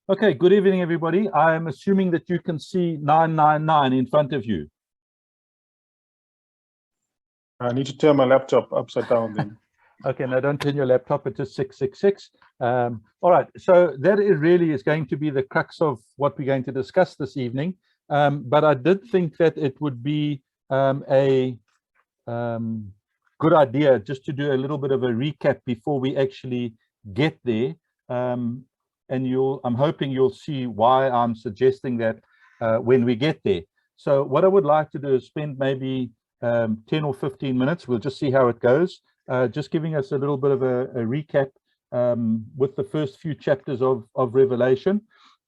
Okay, good evening, everybody. I'm assuming that you can see 999 in front of you. I need to turn my laptop upside down then. Okay, now don't turn your laptop, it's just 666. All right, so that really is going to be the crux of what we're going to discuss this evening. But I did think that it would be a good idea just to do a little bit of a recap before we actually get there. And I'm hoping you'll see why I'm suggesting that when we get there. So what I would like to do is spend maybe 10 or 15 minutes. We'll just see how it goes. Just giving us a little bit of a recap with the first few chapters of Revelation.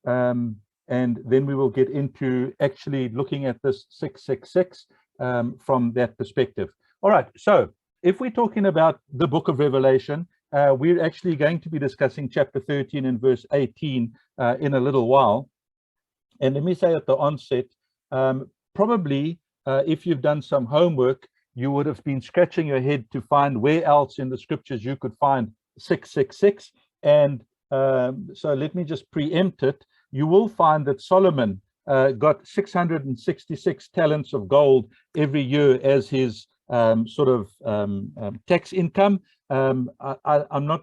And then we will get into actually looking at this 666 from that perspective. All right, so if we're talking about the book of Revelation, we're actually going to be discussing chapter 13 and verse 18 in a little while. And let me say at the onset, probably if you've done some homework, you would have been scratching your head to find where else in the scriptures you could find 666. And so let me just preempt it. You will find that Solomon got 666 talents of gold every year as his tax income. I'm not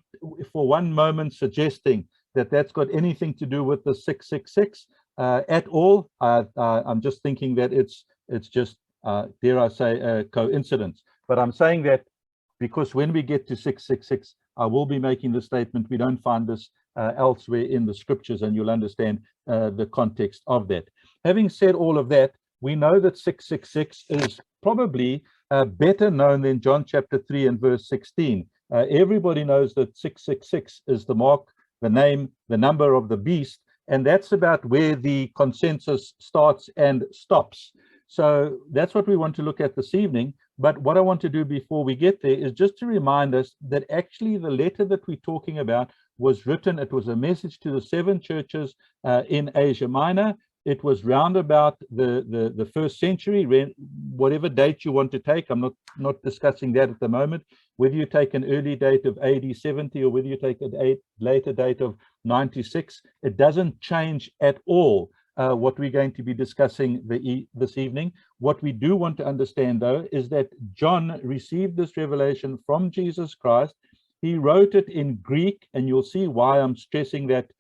for one moment suggesting that that's got anything to do with the 666 at all. I'm just thinking that it's just, dare I say, a coincidence. But I'm saying that because when we get to 666, I will be making the statement, we don't find this elsewhere in the scriptures, and you'll understand the context of that. Having said all of that, we know that 666 is probably better known than John chapter 3 and verse 16. Everybody knows that 666 is the mark, the name, the number of the beast, and that's about where the consensus starts and stops. So that's what we want to look at this evening. But what I want to do before we get there is just to remind us that actually the letter that we're talking about was written, it was a message to the 7 churches in Asia Minor. It was round about the first century, whatever date you want to take. I'm not discussing that at the moment. Whether you take an early date of AD 70 or whether you take a later date of 96, it doesn't change at all what we're going to be discussing this evening. What we do want to understand, though, is that John received this revelation from Jesus Christ. He wrote it in Greek, and you'll see why I'm stressing that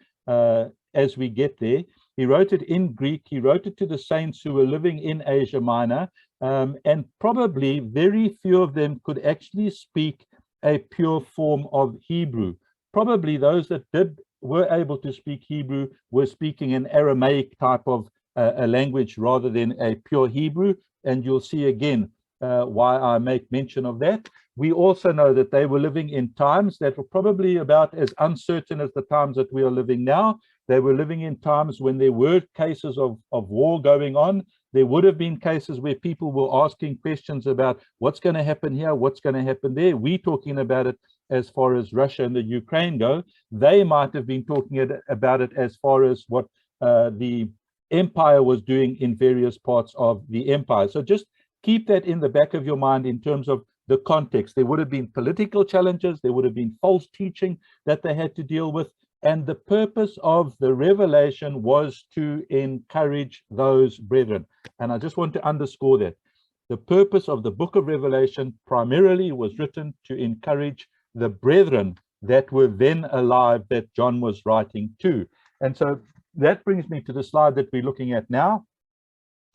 as we get there. He wrote it in Greek. He wrote it to the saints who were living in Asia Minor, and probably very few of them could actually speak a pure form of Hebrew. Probably those that were able to speak Hebrew were speaking an Aramaic type of a language rather than a pure Hebrew, and you'll see again why I make mention of that. We also know that they were living in times that were probably about as uncertain as the times that we are living now. They were living in times when there were cases of war going on. There would have been cases where people were asking questions about what's going to happen here, what's going to happen there. We're talking about it as far as Russia and the Ukraine go. They might have been talking about it as far as what the empire was doing in various parts of the empire. So just keep that in the back of your mind in terms of the context. There would have been political challenges. There would have been false teaching that they had to deal with. And the purpose of the revelation was to encourage those brethren. And I just want to underscore that. The purpose of the book of Revelation primarily was written to encourage the brethren that were then alive that John was writing to. And so that brings me to the slide that we're looking at now.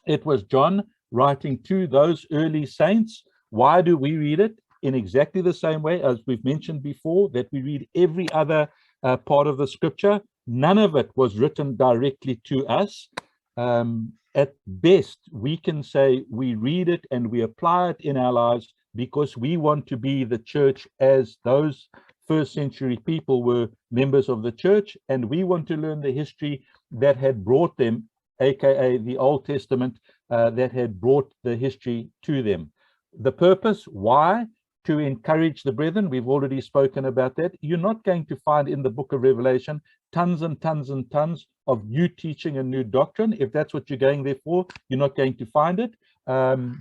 It was John writing to those early saints. Why do we read it? In exactly the same way as we've mentioned before, that we read every other part of the scripture. None of it was written directly to us. At best, we can say we read it and we apply it in our lives because we want to be the church as those first century people were members of the church, and we want to learn the history that had brought them, aka the Old Testament, that had brought the history to them. The purpose, why? To encourage the brethren. We've already spoken about that. You're not going to find in the book of Revelation tons and tons and tons of new teaching and new doctrine. If that's what you're going there for, you're not going to find it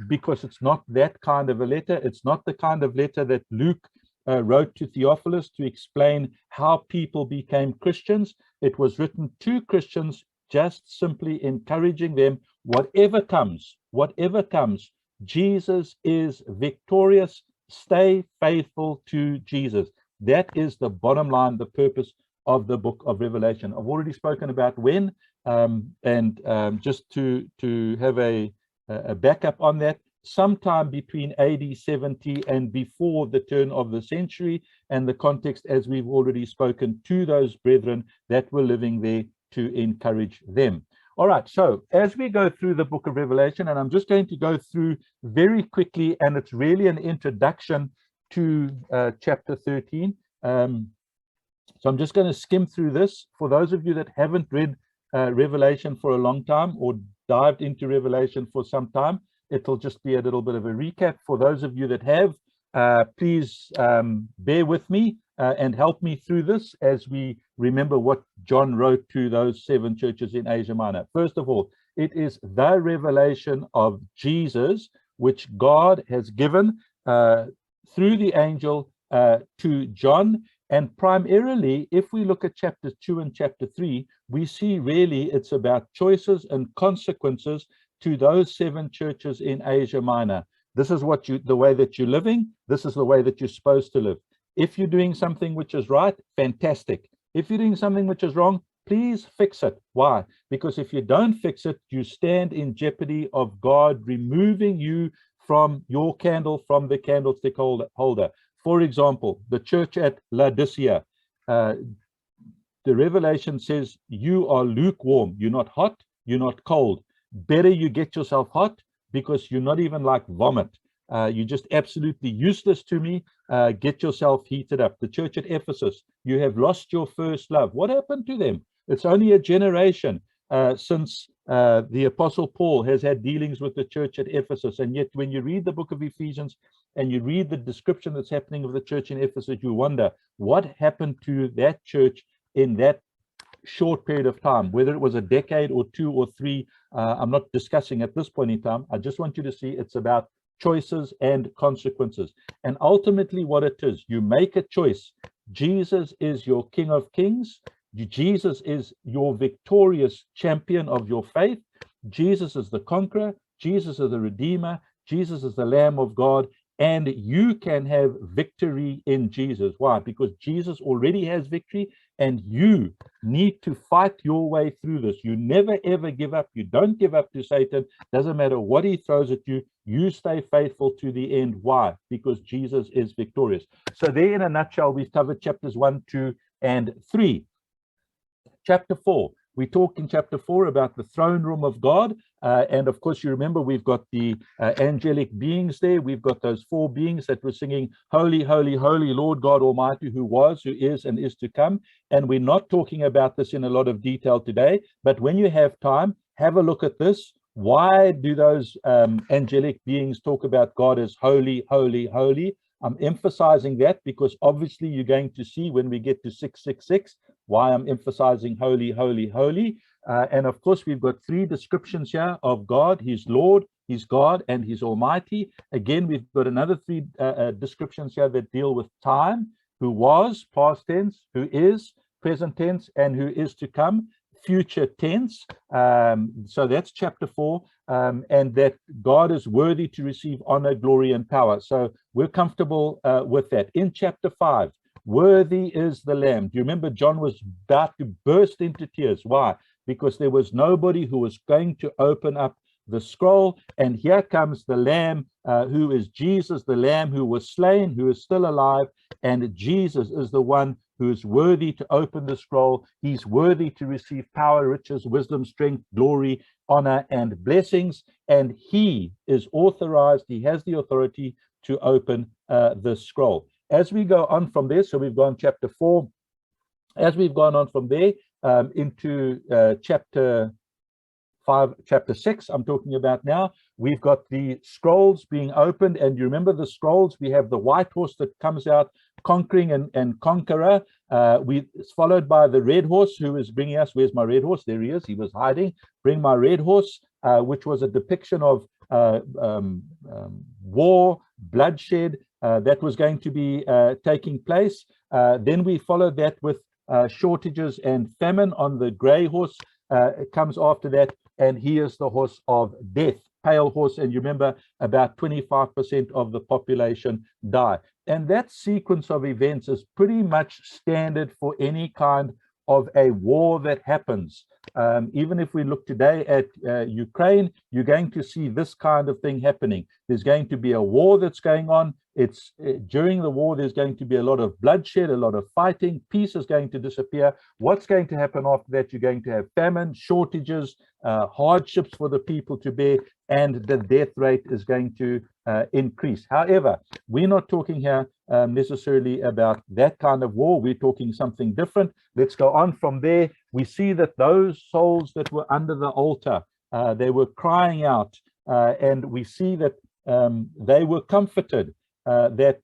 because it's not that kind of a letter. It's not the kind of letter that Luke wrote to Theophilus to explain how people became Christians. It was written to Christians, just simply encouraging them, whatever comes, Jesus is victorious. Stay faithful to Jesus. That is the bottom line, the purpose of the book of Revelation. I've already spoken about when, just to have a backup on that, sometime between AD 70 and before the turn of the century, and the context, as we've already spoken, to those brethren that were living there to encourage them. All right, so as we go through the book of Revelation, and I'm just going to go through very quickly, and it's really an introduction to chapter 13. So I'm just going to skim through this. For those of you that haven't read Revelation for a long time, or dived into Revelation for some time, it'll just be a little bit of a recap. For those of you that have, please bear with me and help me through this as we remember what John wrote to those 7 churches in Asia Minor. First of all, it is the revelation of Jesus, which God has given through the angel to John. And primarily, if we look at chapter 2 and chapter 3, we see really it's about choices and consequences to those 7 churches in Asia Minor. This is what the way that you're living. This is the way that you're supposed to live. If you're doing something which is right, fantastic. If you're doing something which is wrong, please fix it. Why? Because if you don't fix it, you stand in jeopardy of God removing you from your candle, from the candlestick holder. For example, the church at Laodicea, the Revelation says, you are lukewarm. You're not hot, you're not cold. Better you get yourself hot, because you're not even like vomit. You're just absolutely useless to me. Get yourself heated up. The church at Ephesus, you have lost your first love. What happened to them? It's only a generation since the Apostle Paul has had dealings with the church at Ephesus. And yet when you read the book of Ephesians and you read the description that's happening of the church in Ephesus, you wonder what happened to that church in that short period of time, whether it was a decade or 2 or 3. I'm not discussing at this point in time. I just want you to see it's about choices and consequences. And ultimately what it is, you make a choice. Jesus is your King of Kings. Jesus is your victorious champion of your faith. Jesus is the conqueror. Jesus is the Redeemer. Jesus is the Lamb of God. And you can have victory in Jesus. Why? Because Jesus already has victory, and you need to fight your way through this. You never, ever give up. You don't give up to Satan. Doesn't matter what he throws at you. You stay faithful to the end. Why? Because Jesus is victorious. So there, in a nutshell, we've covered chapters 1, 2, and 3. Chapter 4. We talk in chapter 4 about the throne room of God. And of course, you remember we've got the angelic beings there. We've got those 4 beings that were singing, holy, holy, holy, Lord God Almighty, who was, who is, and is to come. And we're not talking about this in a lot of detail today. But when you have time, have a look at this. Why do those angelic beings talk about God as holy, holy, holy? I'm emphasizing that because obviously you're going to see when we get to 666 why I'm emphasizing holy, holy, holy. And of course, we've got 3 descriptions here of God. He's Lord, He's God, and He's Almighty. Again, we've got another 3 descriptions here that deal with time, who was, past tense, who is, present tense, and who is to come, future tense. So that's chapter 4, and that God is worthy to receive honor, glory, and power. So we're comfortable with that. In chapter 5, worthy is the Lamb. Do you remember John was about to burst into tears? Why? Because there was nobody who was going to open up the scroll, and here comes the Lamb, who is Jesus, the Lamb who was slain, who is still alive, and Jesus is the one who is worthy to open the scroll. He's worthy to receive power, riches, wisdom, strength, glory, honor, and blessings, and he is authorized, he has the authority to open the scroll. As we go on from there, so we've gone chapter 4, as we've gone on from there into chapter 5, chapter 6, I'm talking about now, we've got the scrolls being opened, and you remember the scrolls, we have the white horse that comes out, conquering and conqueror. It's followed by the red horse, who is bringing us, where's my red horse? There he is, he was hiding. Bring my red horse, which was a depiction of war, bloodshed, that was going to be taking place. Then we followed that with shortages and famine on the gray horse. It comes after that, and he is the horse of death, pale horse. And you remember, about 25% of the population die. And that sequence of events is pretty much standard for any kind of a war that happens. Even if we look today at Ukraine, you're going to see this kind of thing happening. There's going to be a war that's going on. It's during the war, there's going to be a lot of bloodshed, a lot of fighting. Peace is going to disappear. What's going to happen after that? You're going to have famine, shortages, hardships for the people to bear, and the death rate is going to increase. However, we're not talking here necessarily about that kind of war. We're talking something different. Let's go on from there. We see that those souls that were under the altar, they were crying out, and we see that they were comforted that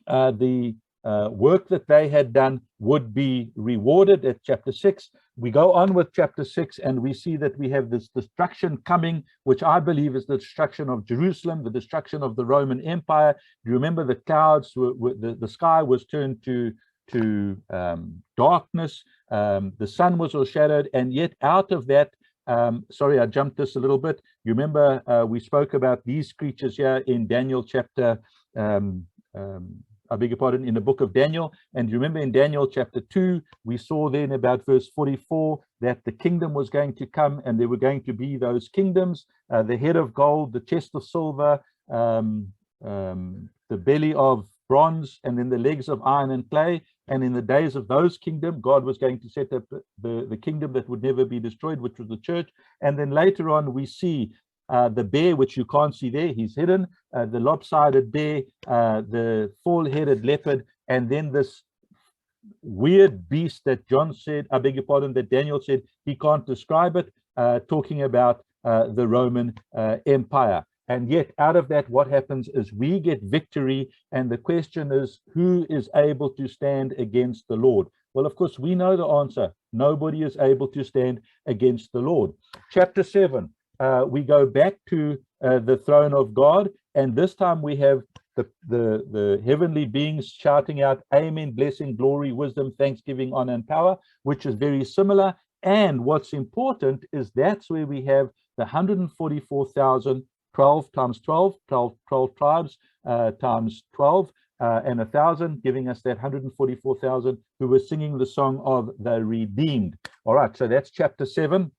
the work that they had done would be rewarded at chapter 6. We go on with chapter 6, and we see that we have this destruction coming, which I believe is the destruction of Jerusalem, the destruction of the Roman Empire. Do you remember the clouds, the sky was turned to darkness, the sun was overshadowed, and yet out of that, sorry, I jumped this a little bit. You remember we spoke about these creatures here in Daniel chapter, I beg your pardon, in the book of Daniel. And you remember in Daniel chapter 2, we saw then about verse 44 that the kingdom was going to come, and there were going to be those kingdoms, the head of gold, the chest of silver, the belly of bronze, and then the legs of iron and clay. And in the days of those kingdoms, God was going to set up the kingdom that would never be destroyed, which was the church. And then later on, we see the bear, which you can't see there, he's hidden, the lopsided bear, the four-headed leopard, and then this weird beast that John said, I beg your pardon, that Daniel said he can't describe it, talking about the Roman Empire. And yet out of that, what happens is we get victory. And the question is, who is able to stand against the Lord? Well, of course, we know the answer. Nobody is able to stand against the Lord. Chapter 7, we go back to the throne of God. And this time we have the heavenly beings shouting out, Amen, blessing, glory, wisdom, thanksgiving, honor, and power, which is very similar. And what's important is that's where we have the 144,000, 12 times 12, 12 tribes times 12 and 1,000, giving us that 144,000 who were singing the song of the redeemed. All right, so that's chapter 7.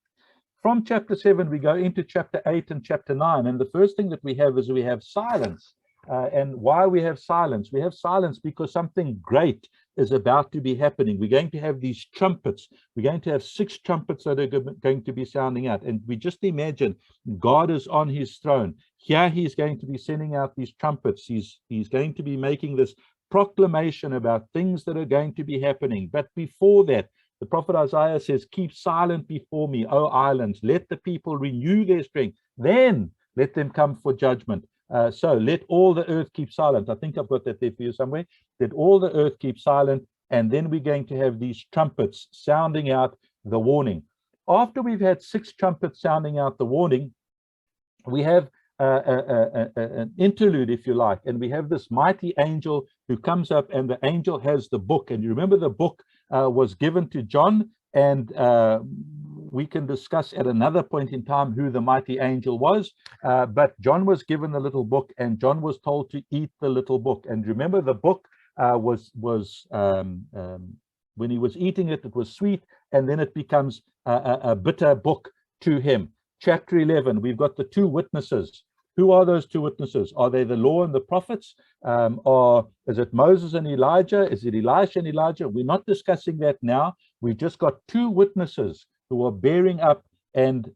From chapter 7, we go into chapter 8 and chapter 9. And the first thing that we have is we have silence. And why we have silence? We have silence because something great is about to be happening. We're going to have these trumpets. We're going to have 6 trumpets that are going to be sounding out. And we just imagine God is on his throne. Here he's going to be sending out these trumpets. He's going to be making this proclamation about things that are going to be happening. But before that, the prophet Isaiah says, keep silent before me, O islands. Let the people renew their strength. Then let them come for judgment. So let all the earth keep silent. I think I've got that there for you somewhere. Let all the earth keep silent. And then we're going to have these trumpets sounding out the warning. After we've had 6 trumpets sounding out the warning, we have an interlude, if you like. And we have this mighty angel who comes up, and the angel has the book. And you remember the book was given to John, and we can discuss at another point in time who the mighty angel was, but John was given the little book, and John was told to eat the little book. And remember, the book was when he was eating it, it was sweet, and then it becomes a bitter book to him. Chapter 11, we've got the 2 witnesses. Who are those 2 witnesses? Are they the law and the prophets? Or is it Moses and Elijah? Is it Elisha and Elijah? We're not discussing that now. We've just got 2 witnesses who are bearing up and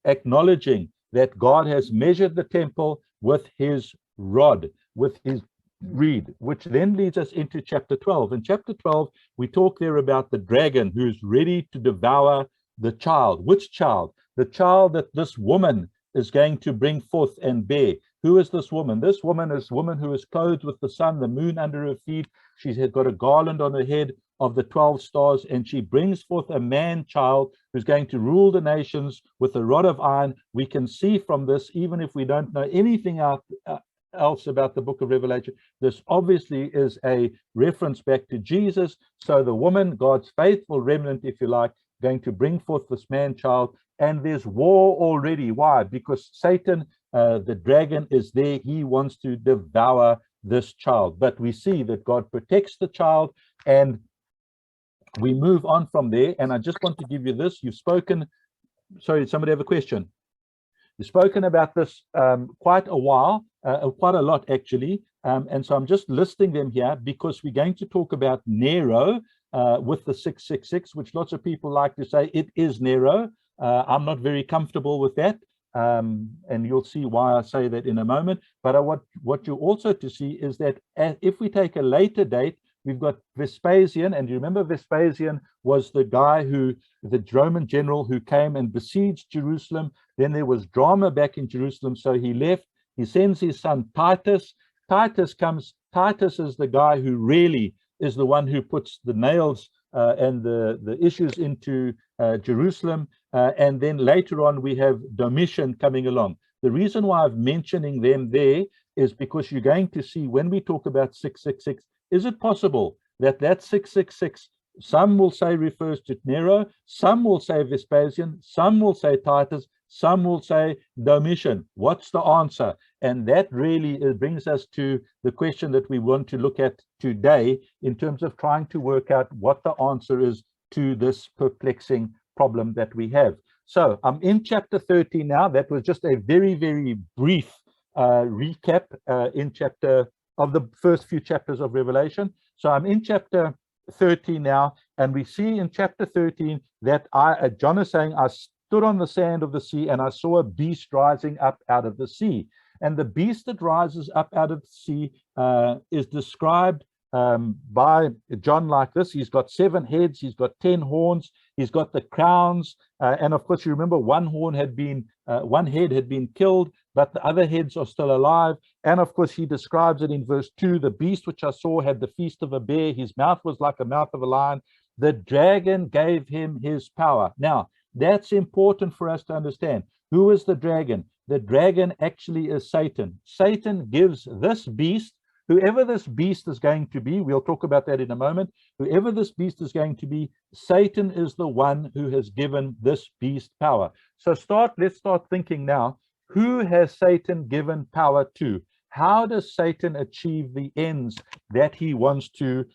acknowledging that God has measured the temple with his rod, with his reed, which then leads us into chapter 12. In chapter 12, we talk there about the dragon who's ready to devour the child. Which child? The child that this woman is going to bring forth and bear. Who is this woman? This woman is a woman who is clothed with the sun, the moon under her feet. She's got a garland on her head of the 12 stars, and she brings forth a man-child who's going to rule the nations with a rod of iron. We can see from this, even if we don't know anything else about the book of Revelation. This obviously is a reference back to Jesus. So the woman, God's faithful remnant, if you like, going to bring forth this man-child, and there's war already. Why? Because Satan, the dragon, is there. He wants to devour this child. But we see that God protects the child, and we move on from there. And I just want to give you this. You've spoken, sorry, somebody have a question? You've spoken about this quite a while, quite a lot actually, and so I'm just listing them here because we're going to talk about Nero with the 666, which lots of people like to say it is Nero. I'm not very comfortable with that, and you'll see why I say that in a moment. But what you also to see is that if we take a later date, we've got Vespasian, and you remember Vespasian was the guy who, the Roman general who came and besieged Jerusalem. Then there was drama back in Jerusalem, so he left. He sends his son Titus. Titus comes. Titus is the guy who really is the one who puts the nails and the issues into Jerusalem. And then later on, we have Domitian coming along. The reason why I'm mentioning them there is because you're going to see when we talk about 666, is it possible that that 666, some will say refers to Nero, some will say Vespasian, some will say Titus, some will say Domitian? What's the answer? And that really brings us to the question that we want to look at today in terms of trying to work out what the answer is to this perplexing problem that we have. So I'm in chapter 13 now. That was just a very, very brief recap in chapter of the first few chapters of Revelation. So I'm in chapter 13 now, and we see in chapter 13 that John is saying, I stood on the sand of the sea and I saw a beast rising up out of the sea. And the beast that rises up out of the sea is described by John like this. He's got 7 heads, he's got 10 horns, he's got the crowns, and of course you remember one head had been killed, but the other heads are still alive. And of course he describes it in verse 2, the beast which I saw had the feast of a bear, his mouth was like a mouth of a lion, the dragon gave him his power. Now that's important for us to understand. Who is the dragon? The dragon actually is Satan. Satan gives this beast, whoever this beast is going to be, we'll talk about that in a moment, whoever this beast is going to be, Satan is the one who has given this beast power. So let's start thinking now, who has Satan given power to? How does Satan achieve the ends that he wants to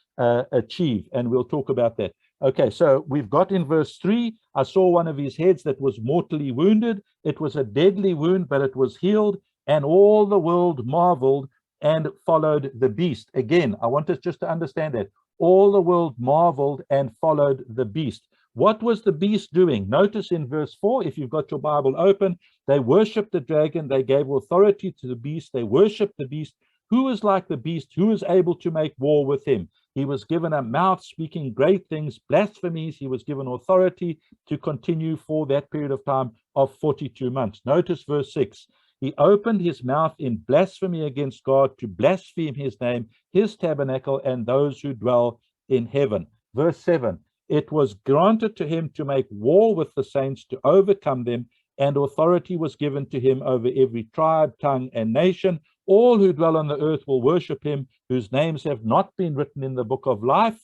achieve? And we'll talk about that. Okay, so we've got in verse 3, I saw one of his heads that was mortally wounded. It was a deadly wound, but it was healed, and all the world marveled and followed the beast. Again, I want us just to understand that. All the world marveled and followed the beast. What was the beast doing? Notice in verse 4, if you've got your Bible open, they worshiped the dragon, they gave authority to the beast, they worshiped the beast. Who is like the beast? Who is able to make war with him? He was given a mouth speaking great things, blasphemies. He was given authority to continue for that period of time of 42 months. Notice verse 6. He opened his mouth in blasphemy against God to blaspheme his name, his tabernacle, and those who dwell in heaven. Verse 7. It was granted to him to make war with the saints, to overcome them, and authority was given to him over every tribe, tongue, and nation. All who dwell on the earth will worship him, whose names have not been written in the book of life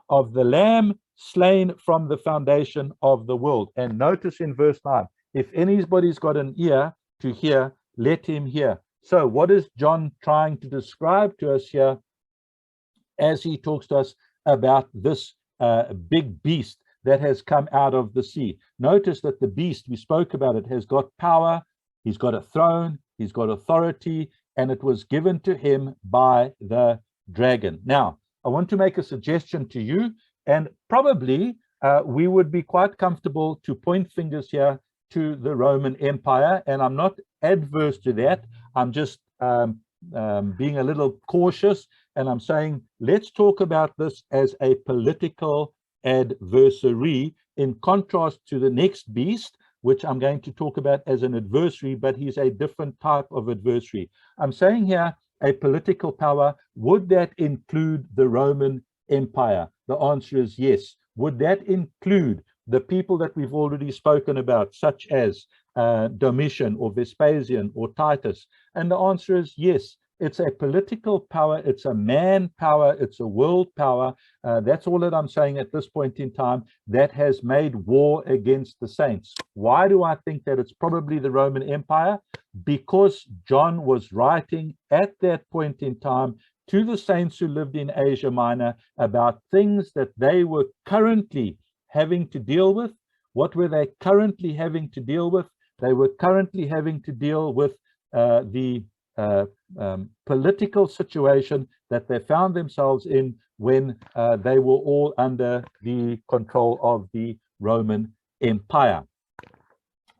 of the Lamb slain from the foundation of the world. And notice in verse 9, if anybody's got an ear to hear, let him hear. So what is John trying to describe to us here as he talks to us about this big beast that has come out of the sea? Notice that the beast, we spoke about it, has got power, he's got a throne, he's got authority, and it was given to him by the dragon. Now, I want to make a suggestion to you, and probably we would be quite comfortable to point fingers here to the Roman Empire, and I'm not adverse to that. I'm just being a little cautious, and I'm saying let's talk about this as a political adversary in contrast to the next beast, which I'm going to talk about as an adversary, but he's a different type of adversary. I'm saying here a political power. Would that include the Roman Empire? The answer is yes. Would that include the people that we've already spoken about, such as Domitian or Vespasian or Titus? And the answer is yes. It's a political power, it's a man power, it's a world power. That's all that I'm saying at this point in time, that has made war against the saints. Why do I think that it's probably the Roman Empire? Because John was writing at that point in time to the saints who lived in Asia Minor about things that they were currently having to deal with. What were they currently having to deal with? They were currently having to deal with the political situation that they found themselves in when they were all under the control of the Roman Empire.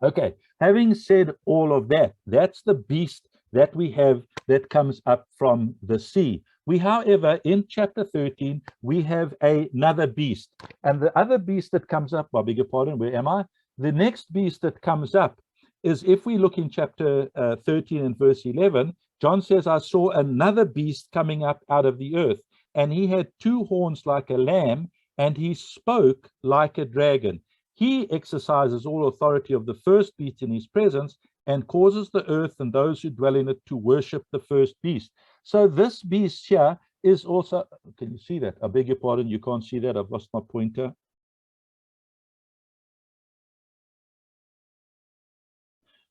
Okay, having said all of that, that's the beast that we have that comes up from the sea. We, however, in chapter 13, we have another beast. And the other beast that comes up, I beg your pardon, where am I? The next beast that comes up is, if we look in chapter 13 and verse 11, John says, I saw another beast coming up out of the earth, and he had two horns like a lamb, and he spoke like a dragon. He exercises all authority of the first beast in his presence, and causes the earth and those who dwell in it to worship the first beast. So this beast here is also, can you see that? I beg your pardon, you can't see that. I've lost my pointer.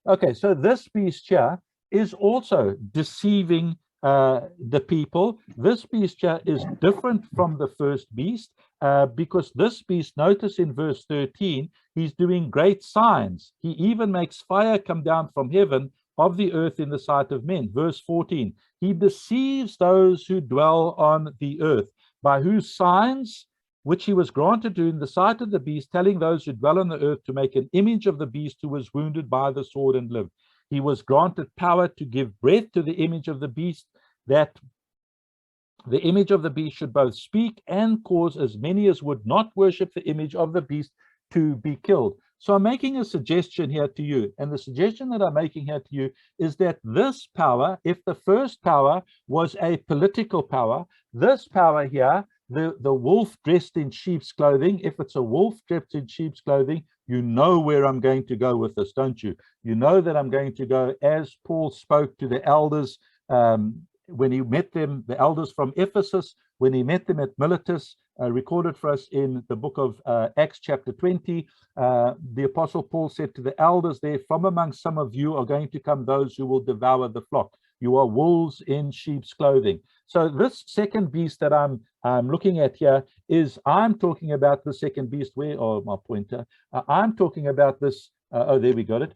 Okay, so this beast here is also deceiving the people. This beast here is different from the first beast because this beast, notice in verse 13, he's doing great signs. He even makes fire come down from heaven of the earth in the sight of men. Verse 14, he deceives those who dwell on the earth, by whose signs, which he was granted to in the sight of the beast, telling those who dwell on the earth to make an image of the beast who was wounded by the sword and lived. He was granted power to give breath to the image of the beast, that the image of the beast should both speak and cause as many as would not worship the image of the beast to be killed. So I'm making a suggestion here to you, and the suggestion that I'm making here to you is that this power, if the first power was a political power, this power here, the wolf dressed in sheep's clothing, if it's a wolf dressed in sheep's clothing, you know where I'm going to go with this, don't you? You know that I'm going to go, as Paul spoke to the elders when he met them, the elders from Ephesus, when he met them at Miletus, recorded for us in the book of Acts chapter 20, the apostle Paul said to the elders there, from among some of you are going to come those who will devour the flock. You are wolves in sheep's clothing. So this second beast that I'm looking at here is, I'm talking about the second beast. Where, oh, my pointer. I'm talking about this, oh, there we got it,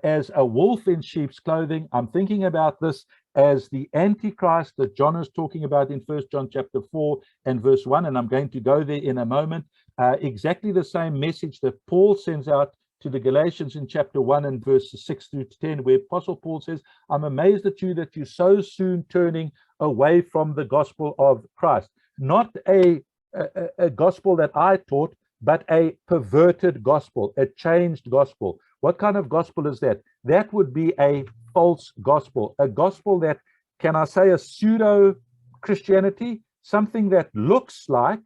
as a wolf in sheep's clothing. I'm thinking about this as the Antichrist that John is talking about in 1 John chapter 4 and verse 1, and I'm going to go there in a moment. Exactly the same message that Paul sends out to the Galatians in chapter 1 and verses 6 through to 10, where Apostle Paul says, I'm amazed at you that you're so soon turning away from the gospel of Christ. Not a gospel that I taught, but a perverted gospel, a changed gospel. What kind of gospel is that? That would be a false gospel, a gospel that, can I say, a pseudo Christianity, something that looks like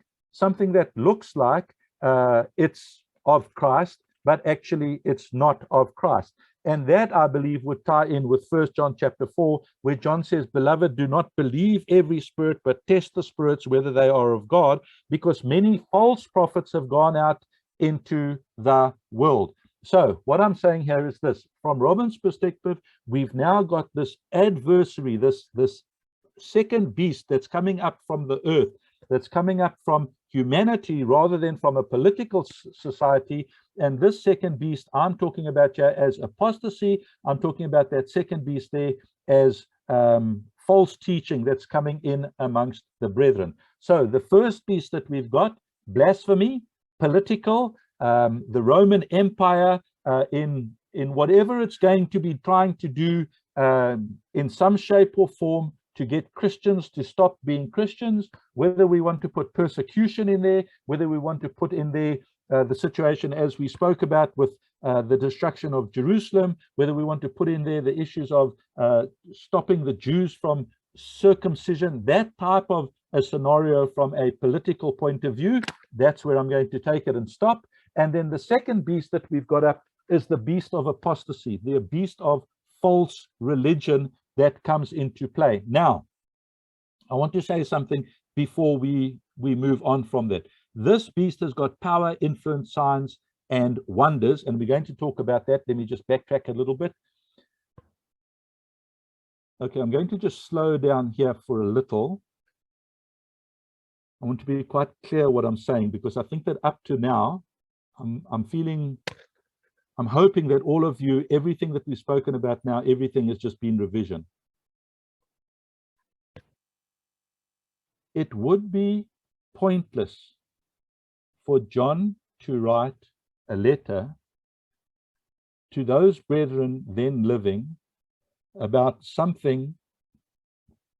it's of Christ, but actually it's not of Christ. And that, I believe, would tie in with 1 John chapter 4, where John says, beloved, do not believe every spirit, but test the spirits whether they are of God, because many false prophets have gone out into the world. So what I'm saying here is this: from Robin's perspective, we've now got this adversary, this second beast that's coming up from the earth, that's coming up from humanity rather than from a political society. And this second beast I'm talking about here as apostasy. I'm talking about that second beast there as false teaching that's coming in amongst the brethren. So the first beast that we've got, blasphemy, political, the Roman Empire in whatever it's going to be trying to do in some shape or form to get Christians to stop being Christians, whether we want to put persecution in there, whether we want to put in there the situation as we spoke about with the destruction of Jerusalem, whether we want to put in there the issues of stopping the Jews from circumcision, that type of a scenario from a political point of view, that's where I'm going to take it and stop. And then the second beast that we've got up is the beast of apostasy, the beast of false religion that comes into play. Now, I want to say something before we move on from that. This beast has got power, influence, signs, and wonders, and we're going to talk about that. Let me just backtrack a little bit. Okay, I'm going to just slow down here for a little. I want to be quite clear what I'm saying, because I think that up to now, I'm hoping that all of you, everything that we've spoken about now, everything has just been revision. It would be pointless for John to write a letter to those brethren then living about something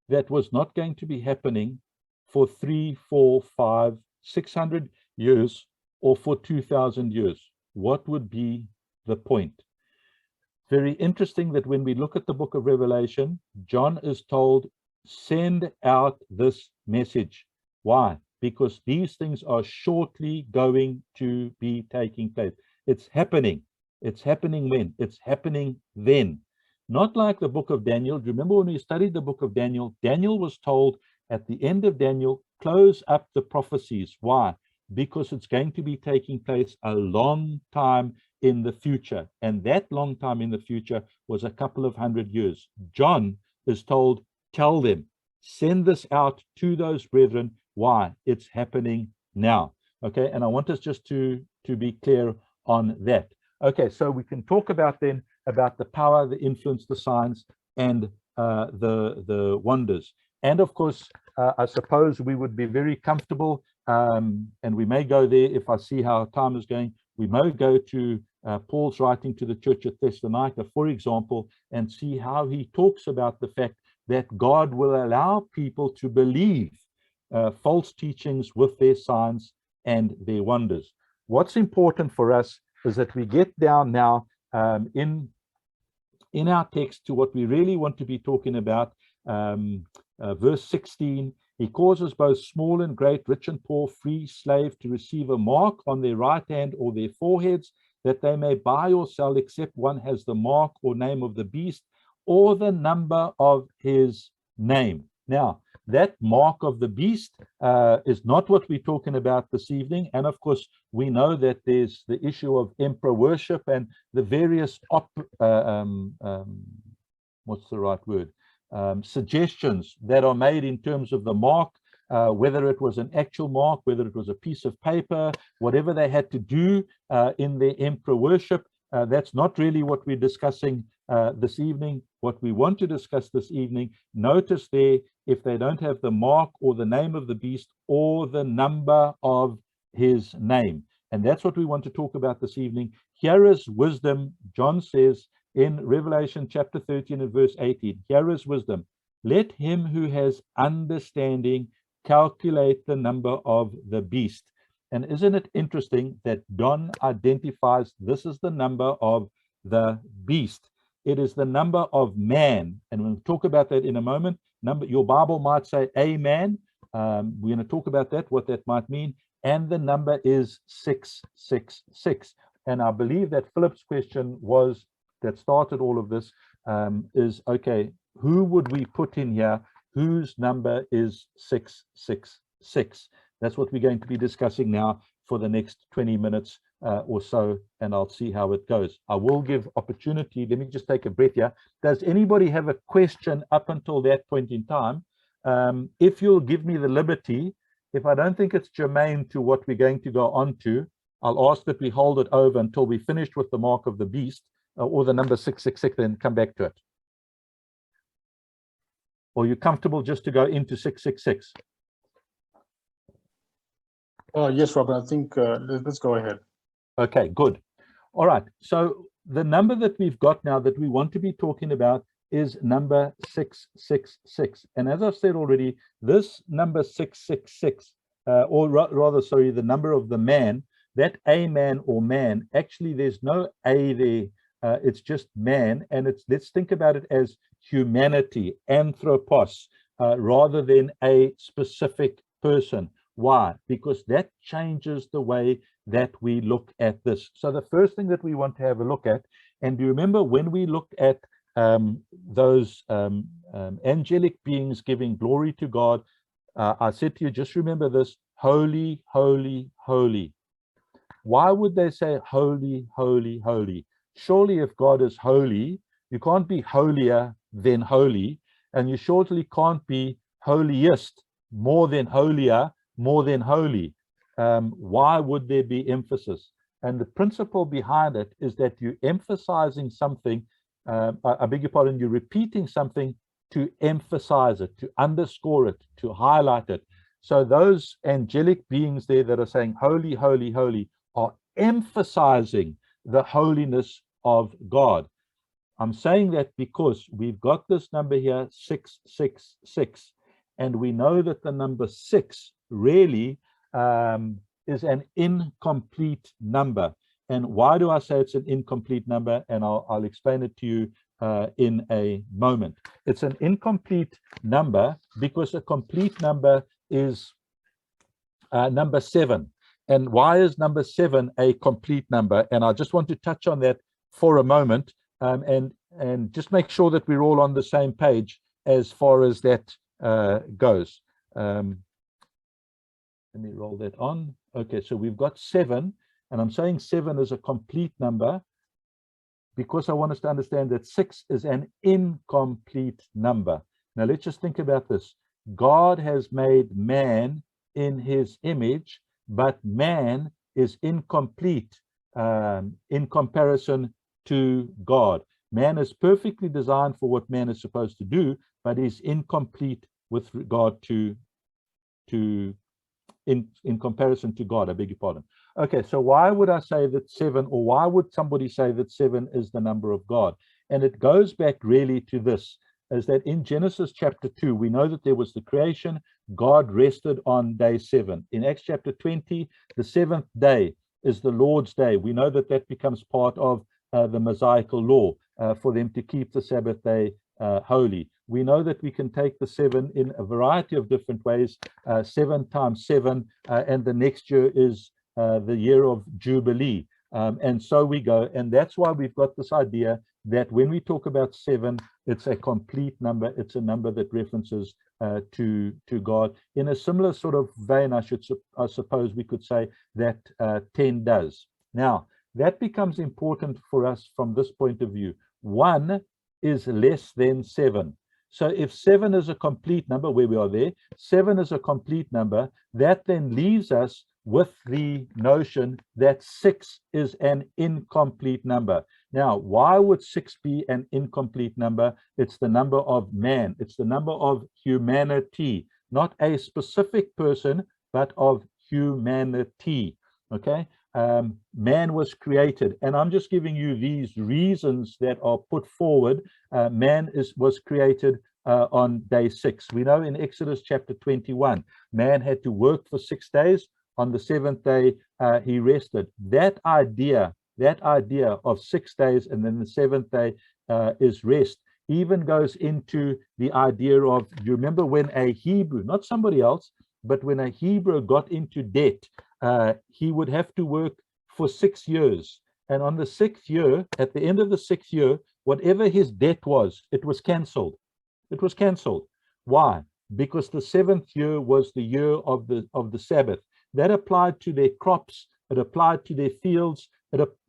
that was not going to be happening for 3, 4, 5, 600 years or for 2000 years. What would be the point? Very interesting that when we look at the book of Revelation, John is told, send out this message. Why? Because these things are shortly going to be taking place. It's happening. It's happening when? It's happening then. Not like the book of Daniel. Remember when we studied the book of Daniel, Daniel was told at the end of Daniel, close up the prophecies. Why? Because it's going to be taking place a long time in the future. And that long time in the future was a couple of 100 years. John is told, tell them, send this out to those brethren. Why? It's happening now. Okay, and I want us just to be clear on that. Okay, so we can talk about then about the power, the influence, the signs, and the wonders. And of course, I suppose we would be very comfortable, and we may go there if I see how time is going. We may go to Paul's writing to the church at Thessalonica, for example, and see how he talks about the fact that God will allow people to believe false teachings with their signs and their wonders. What's important for us is that we get down now in our text to what we really want to be talking about. Verse 16, he causes both small and great, rich and poor, free, slave, to receive a mark on their right hand or their foreheads, that they may buy or sell, except one has the mark or name of the beast or the number of his name. Now, that mark of the beast is not what we're talking about this evening. And of course, we know that there's the issue of emperor worship and the various, what's the right word? Suggestions that are made in terms of the mark, whether it was an actual mark, whether it was a piece of paper, whatever they had to do in their emperor worship. That's not really what we're discussing this evening. What we want to discuss this evening, notice there, if they don't have the mark or the name of the beast or the number of his name. And that's what we want to talk about this evening. Here is wisdom. John says in Revelation chapter 13 and verse 18, here is wisdom. Let him who has understanding calculate the number of the beast. And isn't it interesting that John identifies this is the number of the beast? It is the number of man. And we'll talk about that in a moment. Your Bible might say a man. We're going to talk about that, what that might mean. And the number is 666. And I believe that Philip's question was, that started all of this, is, okay, who would we put in here whose number is 666? That's what we're going to be discussing now for the next 20 minutes or so, and I'll see how it goes. I will give opportunity. Let me just take a breath here. Does anybody have a question up until that point in time? If you'll give me the liberty, if I don't think it's germane to what we're going to go on to, I'll ask that we hold it over until we finished with the mark of the beast or the number 666, then come back to it. Or are you comfortable just to go into 666? Yes, Robert, I think let's go ahead. Okay, good. All right. So the number that we've got now that we want to be talking about is number 666. And as I've said already, this number 666, or rather, sorry, the number of the man, that a man or man, actually there's no a there. It's just man. And let's think about it as humanity, anthropos, rather than a specific person. Why? Because that changes the way that we look at this. So the first thing that we want to have a look at, and do you remember when we looked at those angelic beings giving glory to God, I said to you, just remember this: holy, holy, holy. Why would they say holy, holy, holy? Surely if God is holy, you can't be holier than holy, and you surely can't be holiest, more than holier, more than holy. Why would there be emphasis? And the principle behind it is that you're emphasizing something, I beg your pardon, you're repeating something to emphasize it, to underscore it, to highlight it. So those angelic beings there that are saying holy, holy, holy are emphasizing the holiness of God. I'm saying that because we've got this number here, 666, and we know that the number 6 really is an incomplete number. And why do I say it's an incomplete number? And I'll explain it to you in a moment. It's an incomplete number because a complete number is number 7. And why is number 7 a complete number? And I just want to touch on that for a moment, and just make sure that we're all on the same page as far as that goes. Let me roll that on. Okay, so we've got 7, and I'm saying 7 is a complete number because I want us to understand that 6 is an incomplete number. Now let's just think about this. God has made man in his image, but man is incomplete in comparison to God. Man is perfectly designed for what man is supposed to do, but is incomplete with regard to in comparison to God. I beg your pardon. Okay, so why would I say that 7, or why would somebody say that 7 is the number of God? And it goes back really to this, is that in Genesis chapter 2, we know that there was the creation. God rested on day 7. In Acts chapter 20, the 7th day is the Lord's day. We know that that becomes part of the Mosaical law for them to keep the Sabbath day holy. We know that we can take the 7 in a variety of different ways, 7 times 7, and the next year is the year of Jubilee. And so we go, and that's why we've got this idea that when we talk about 7, it's a complete number. It's a number that references to God. In a similar sort of vein, I suppose we could say that 10 does. Now, that becomes important for us from this point of view. 1 is less than 7. So if 7 is a complete number, where we are there, 7 is a complete number, that then leaves us with the notion that 6 is an incomplete number. Now, why would 6 be an incomplete number? It's the number of man. It's the number of humanity, not a specific person, but of humanity. Okay? Man was created, and I'm just giving you these reasons that are put forward. Man was created on day 6. We know in Exodus chapter 21, man had to work for 6 days. On the 7th day, he rested. That idea of 6 days and then the 7th day is rest, even goes into the idea of, you remember when a Hebrew, not somebody else, but when a Hebrew got into debt, he would have to work for 6 years. And on the 6th year, at the end of the 6th year, whatever his debt was, it was canceled. It was canceled. Why? Because the 7th year was the year of the Sabbath. That applied to their crops. It applied to their fields.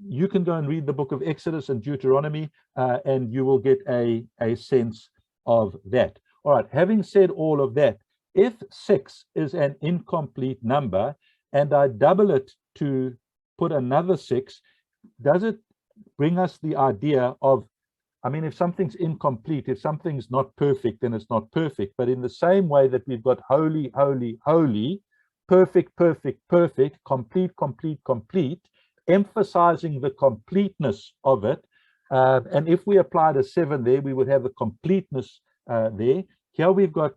You can go and read the book of Exodus and Deuteronomy, and you will get a sense of that. All right, having said all of that, if 6 is an incomplete number, and I double it to put another 6, does it bring us the idea of, I mean, if something's incomplete, if something's not perfect, then it's not perfect. But in the same way that we've got holy, holy, holy, perfect, perfect, perfect, complete, complete, complete, emphasizing the completeness of it. And if we applied a 7 there, we would have a completeness there. Here we've got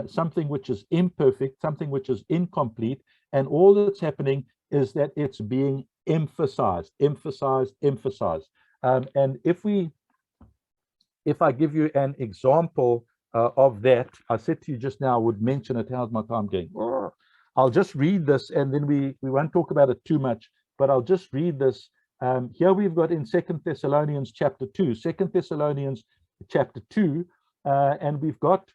something which is imperfect, something which is incomplete, and all that's happening is that it's being emphasized, emphasized, emphasized. And if I give you an example of that, I said to you just now, I would mention it. How's my time going? I'll just read this, and then we won't talk about it too much, but I'll just read this. Here we've got in 2 Thessalonians chapter 2, 2 Thessalonians chapter 2, and we've got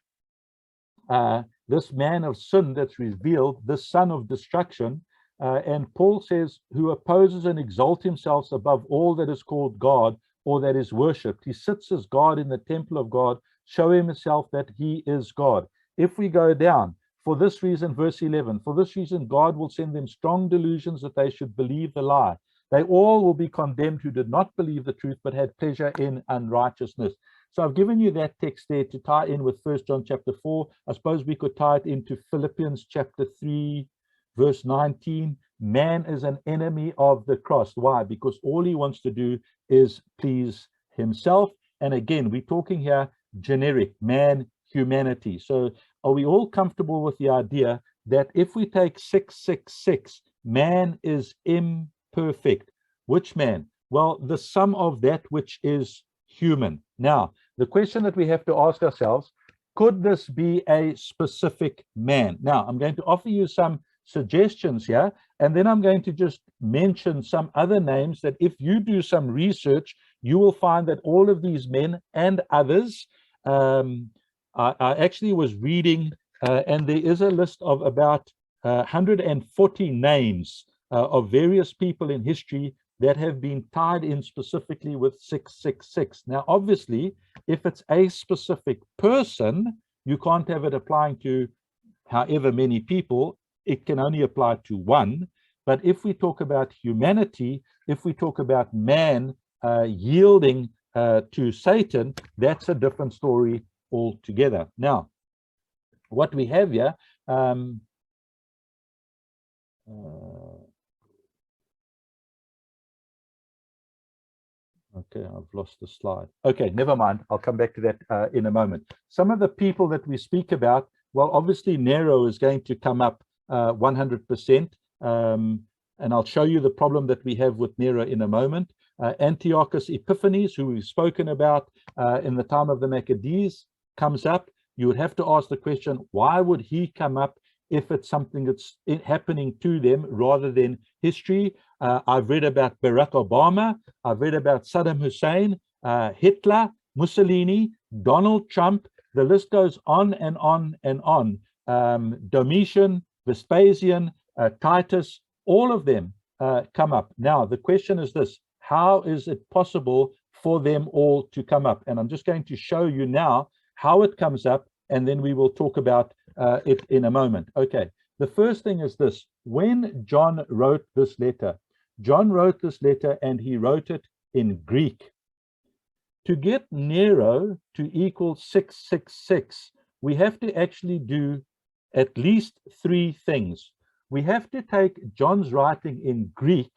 this man of sin that's revealed, this son of destruction. And Paul says, who opposes and exalts himself above all that is called God or that is worshipped. He sits as God in the temple of God, showing himself that he is God. If we go down, for this reason, verse 11, for this reason, God will send them strong delusions that they should believe the lie. They all will be condemned who did not believe the truth, but had pleasure in unrighteousness. So I've given you that text there to tie in with 1 John chapter 4. I suppose we could tie it into Philippians chapter 3, verse 19. Man is an enemy of the cross. Why? Because all he wants to do is please himself. And again, we're talking here generic, man, humanity. So are we all comfortable with the idea that if we take 666, man is imperfect? Which man? Well, the sum of that which is human. Now, the question that we have to ask ourselves, could this be a specific man? Now, I'm going to offer you some suggestions here, and then I'm going to just mention some other names that if you do some research, you will find that all of these men and others, I actually was reading, and there is a list of about 140 names of various people in history that have been tied in specifically with 666. Now, obviously, if it's a specific person, you can't have it applying to however many people. It can only apply to one. But if we talk about humanity, if we talk about man yielding to Satan, that's a different story altogether. Now, what we have here, okay, I've lost the slide. Okay, never mind. I'll come back to that in a moment. Some of the people that we speak about, well, obviously Nero is going to come up 100%. And I'll show you the problem that we have with Nero in a moment. Antiochus Epiphanes, who we've spoken about in the time of the Maccabees, comes up. You would have to ask the question, why would he come up if it's something that's happening to them rather than history? I've read about Barack Obama. I've read about Saddam Hussein, Hitler, Mussolini, Donald Trump. The list goes on and on and on. Domitian, Vespasian, Titus, all of them come up. Now, the question is this: how is it possible for them all to come up? And I'm just going to show you now how it comes up, and then we will talk about it in a moment. Okay, the first thing is this: when John wrote this letter, John wrote this letter and he wrote it in Greek. To get Nero to equal 666, we have to actually do at least three things. We have to take John's writing in Greek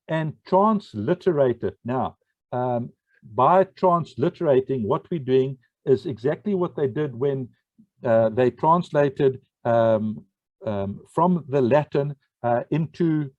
and transliterate it. Now, by transliterating, what we're doing is exactly what they did when they translated from the Latin into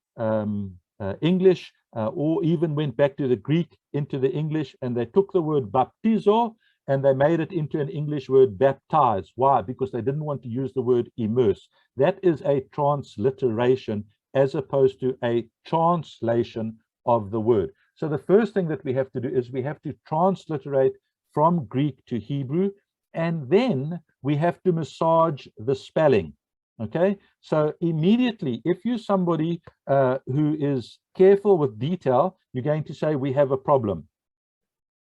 English, or even went back to the Greek into the English, and they took the word baptizo and they made it into an English word baptize. Why? Because they didn't want to use the word immerse. That is a transliteration as opposed to a translation of the word. So the first thing that we have to do is we have to transliterate from Greek to Hebrew, and then we have to massage the spelling. Okay, so immediately, if you're somebody who is careful with detail, you're going to say we have a problem.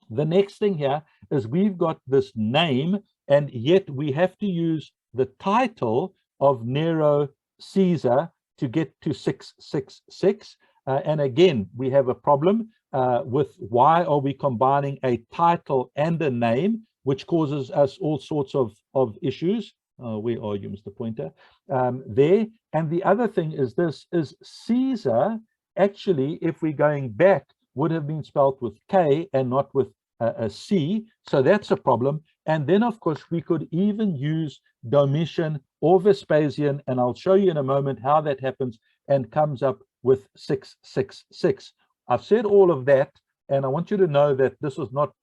The next thing here is we've got this name, and yet we have to use the title of Nero Caesar to get to 666. And again, we have a problem with why are we combining a title and a name, which causes us all sorts of issues. Where are you, Mr. Pointer? There. And the other thing is this, is Caesar, actually, if we're going back, would have been spelled with K and not with a C. So that's a problem. And then, of course, we could even use Domitian or Vespasian, and I'll show you in a moment how that happens, and comes up with 666. I've said all of that, and I want you to know that this was not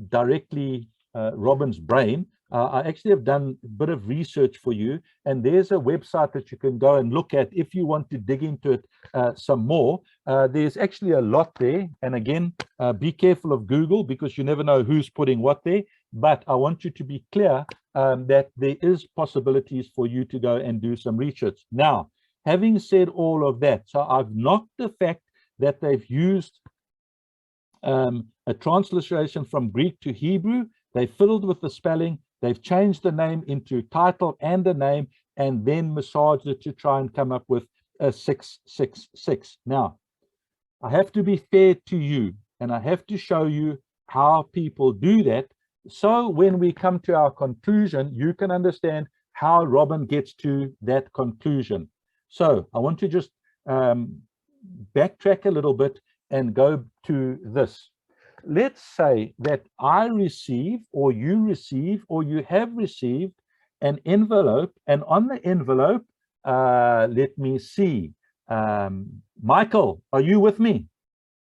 directly Robin's brain. I actually have done a bit of research for you, and there's a website that you can go and look at if you want to dig into it some more. There's actually a lot there. And again, be careful of Google, because you never know who's putting what there. But I want you to be clear that there is possibilities for you to go and do some research. Now, having said all of that, so I've knocked the fact that they've used a transliteration from Greek to Hebrew. They fiddled with the spelling. They've changed the name into title and a name, and then massaged it to try and come up with a 666. Now, I have to be fair to you, and I have to show you how people do that. So when we come to our conclusion, you can understand how Robin gets to that conclusion. So I want to just backtrack a little bit and go to this. Let's say that I receive, or you receive, or you have received an envelope, and on the envelope, let me see. Michael, are you with me?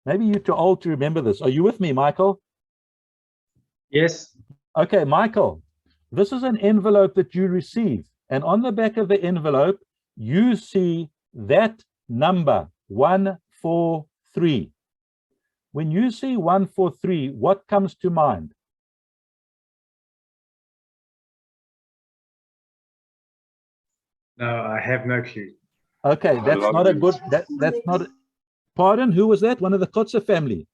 Maybe you're too old to remember this. Are you with me, Michael? Yes. Okay, Michael, this is an envelope that you receive, and on the back of the envelope, you see that number 143. When you see 143, what comes to mind? No, I have no clue. Okay, that's not a good, that's not, pardon, who was that? One of the Kotze family?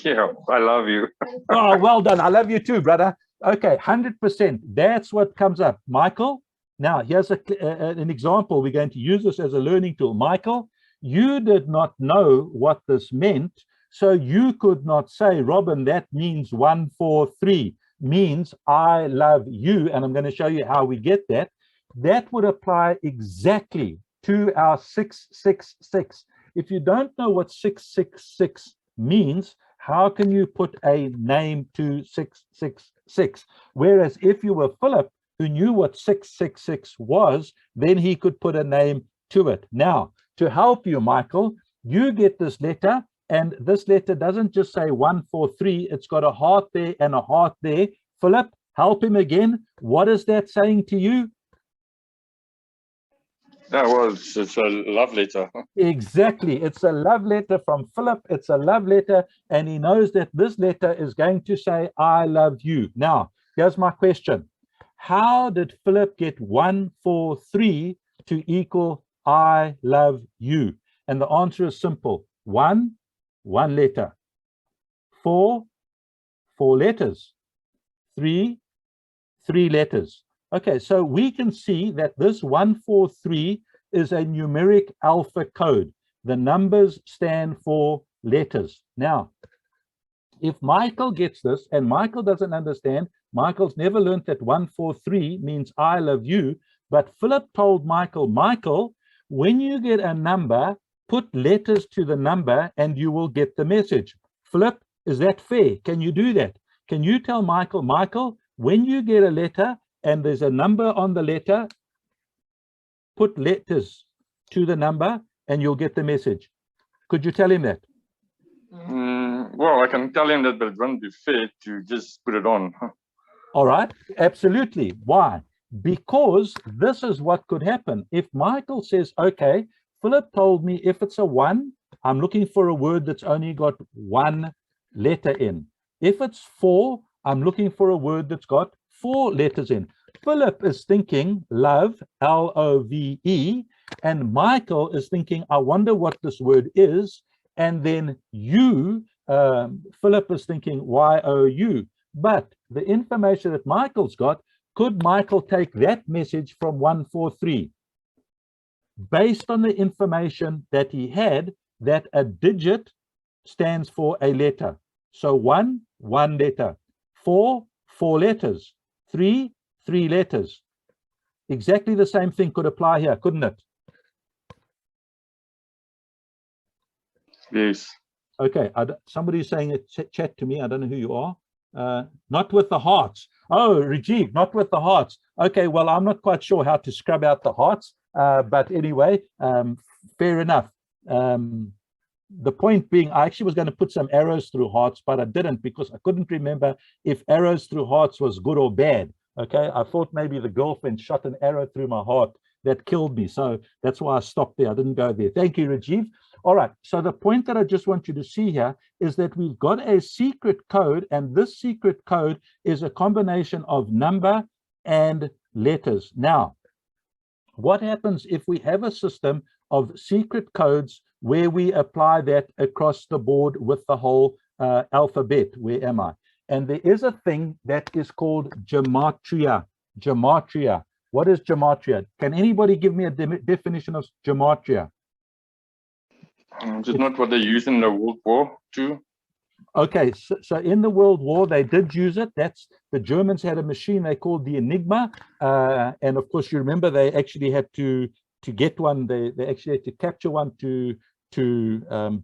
Yeah, I love you. Oh, well done. I love you too, brother. Okay, 100%. That's what comes up. Michael, now here's an example. We're going to use this as a learning tool. Michael, you did not know what this meant, so you could not say, Robin, that means 143, means I love you. And I'm going to show you how we get that. That would apply exactly to our 666. If you don't know what 666 means, how can you put a name to 666? Whereas if you were Philip, who knew what 666 was, then he could put a name to it. Now, to help you, Michael, you get this letter, and this letter doesn't just say 143, it's got a heart there and a heart there. Philip, help him again. What is that saying to you? Yeah, well, it's a love letter. Exactly. It's a love letter from Philip. It's a love letter, and he knows that this letter is going to say, I love you. Now, here's my question. How did Philip get 143 to equal I love you? And the answer is simple. 1 letter. 4 letters. 3 letters. Okay, so we can see that this 143 is a numeric alpha code. The numbers stand for letters. Now, if Michael gets this, and Michael doesn't understand, Michael's never learned that 143 means I love you, but Philip told Michael, Michael, when you get a number, put letters to the number and you will get the message. Philip, is that fair? Can you do that? Can you tell Michael, Michael, when you get a letter and there's a number on the letter, put letters to the number and you'll get the message? Could you tell him that? Well, I can tell him that, but it won't be fair to just put it on. All right, absolutely. Why? Because this is what could happen. If Michael says, okay, Philip told me if it's a 1, I'm looking for a word that's only got 1 letter in. If it's 4, I'm looking for a word that's got 4 letters in. Philip is thinking love, L-O-V-E, and Michael is thinking, I wonder what this word is. And then you, Philip is thinking Y-O-U. But the information that Michael's got, could Michael take that message from 143? Based on the information that he had, that a digit stands for a letter. So 1 letter, 4 letters, 3 letters. Exactly the same thing could apply here, couldn't it? Yes. Okay, somebody's saying it, chat to me. I don't know who you are. Not with the hearts. Oh, Rajiv, not with the hearts. Okay, well, I'm not quite sure how to scrub out the hearts, but anyway, fair enough. The point being, I actually was going to put some arrows through hearts, but I didn't because I couldn't remember if arrows through hearts was good or bad. Okay, I thought maybe the girlfriend shot an arrow through my heart that killed me. So that's why I stopped there. I didn't go there. Thank you, Rajiv. All right. So the point that I just want you to see here is that we've got a secret code, and this secret code is a combination of number and letters. Now, what happens if we have a system of secret codes where we apply that across the board with the whole alphabet? Where am I? And there is a thing that is called gematria. Gematria. What is gematria? Can anybody give me a definition of gematria? Is it not what they use in the World War II? Okay, so in the World War, they did use it. That's the Germans had a machine they called the Enigma. And of course, you remember they actually had to get one. They actually had to capture one to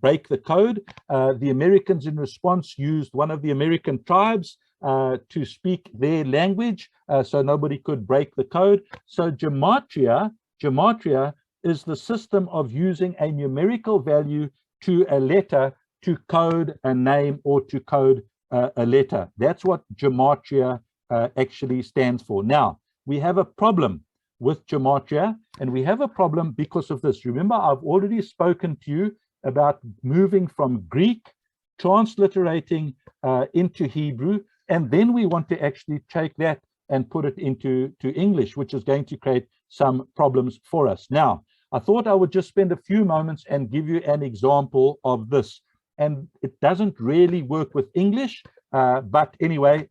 break the code. The Americans in response used one of the American tribes to speak their language, so nobody could break the code. So gematria is the system of using a numerical value to a letter to code a name or to code a letter. That's what gematria actually stands for. Now, we have a problem with gematria, and we have a problem because of this. Remember, I've already spoken to you about moving from Greek, transliterating into Hebrew, and then we want to actually take that and put it into English, which is going to create some problems for us. Now, I thought I would just spend a few moments and give you an example of this. And it doesn't really work with English, but anyway,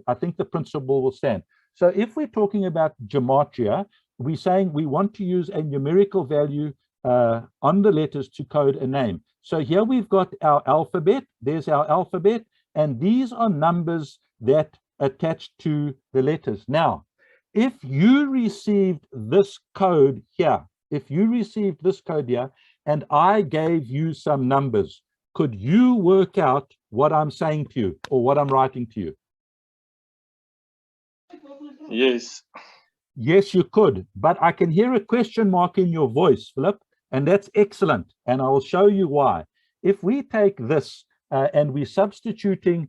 I think the principle will stand. So if we're talking about gematria, we're saying we want to use a numerical value on the letters to code a name. So here we've got our alphabet. There's our alphabet, and these are numbers that attach to the letters. Now, if you received this code here, and I gave you some numbers, could you work out what I'm saying to you or what I'm writing to you? Yes. Yes, you could, but I can hear a question mark in your voice, Philip, and that's excellent. And I will show you why. If we take this and we're substituting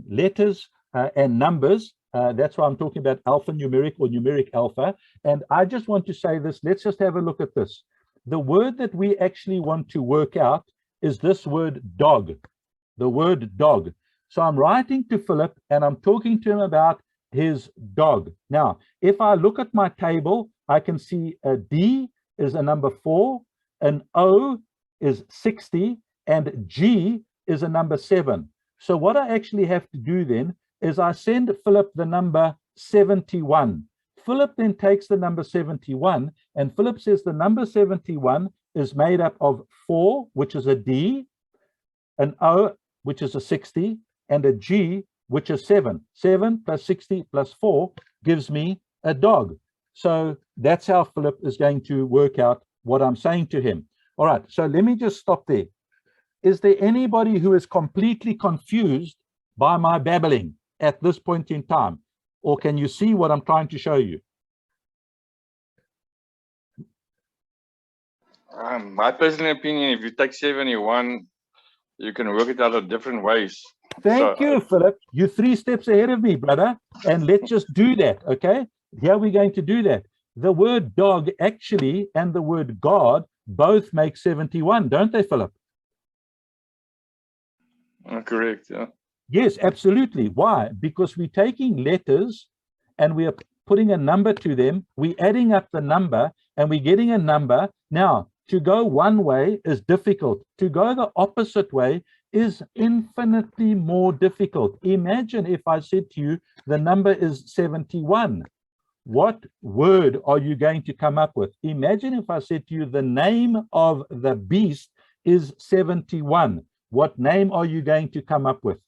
letters and numbers, that's why I'm talking about alphanumeric or numeric alpha. And I just want to say this. Let's just have a look at this. The word that we actually want to work out is this word dog, the word dog. So I'm writing to Philip and I'm talking to him about his dog. Now, if I look at my table, I can see a D is a number 4, an O is 60, and G is a number 7. So what I actually have to do then is I send Philip the number 71. Philip then takes the number 71, and Philip says the number 71 is made up of 4, which is a D, an O, which is a 60, and a G, which is 7. 7 plus 60 plus 4 gives me a dog. So that's how Philip is going to work out what I'm saying to him. All right, so let me just stop there. Is there anybody who is completely confused by my babbling at this point in time? Or can you see what I'm trying to show you? My personal opinion, if you take 71, you can work it out of different ways. Thank you, Philip. You're 3 steps ahead of me, brother. And let's just do that, okay? Here we're going to do that. The word dog actually and the word God both make 71, don't they, Philip? Correct, yeah. Yes, absolutely. Why? Because we're taking letters and we are putting a number to them. We're adding up the number and we're getting a number. Now, to go one way is difficult. To go the opposite way is infinitely more difficult. Imagine if I said to you, the number is 71. What word are you going to come up with? Imagine if I said to you, the name of the beast is 71. What name are you going to come up with?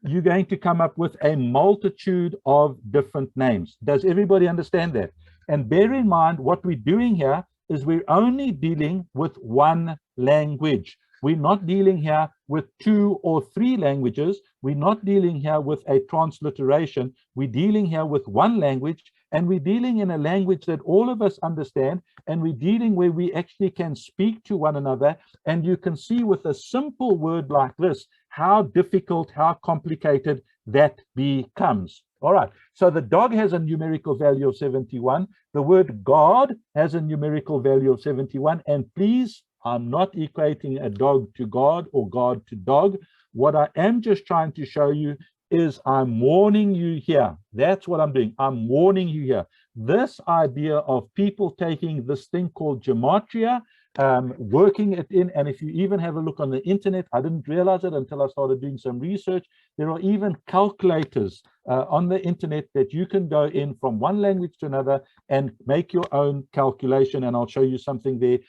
You're going to come up with a multitude of different names. Does everybody understand that? And bear in mind, what we're doing here is we're only dealing with one language. We're not dealing here with 2 or 3 languages. We're not dealing here with a transliteration. We're dealing here with one language, and we're dealing in a language that all of us understand, and we're dealing where we actually can speak to one another. And you can see with a simple word like this, how difficult, how complicated that becomes. All right, so the dog has a numerical value of 71. The word God has a numerical value of 71. And please, I'm not equating a dog to God or God to dog. What I am just trying to show you is I'm warning you here. That's what I'm doing. I'm warning you here. This idea of people taking this thing called gematria, working it in, and if you even have a look on the internet, I didn't realize it until I started doing some research. There are even calculators on the internet that you can go in from one language to another and make your own calculation, and I'll show you something there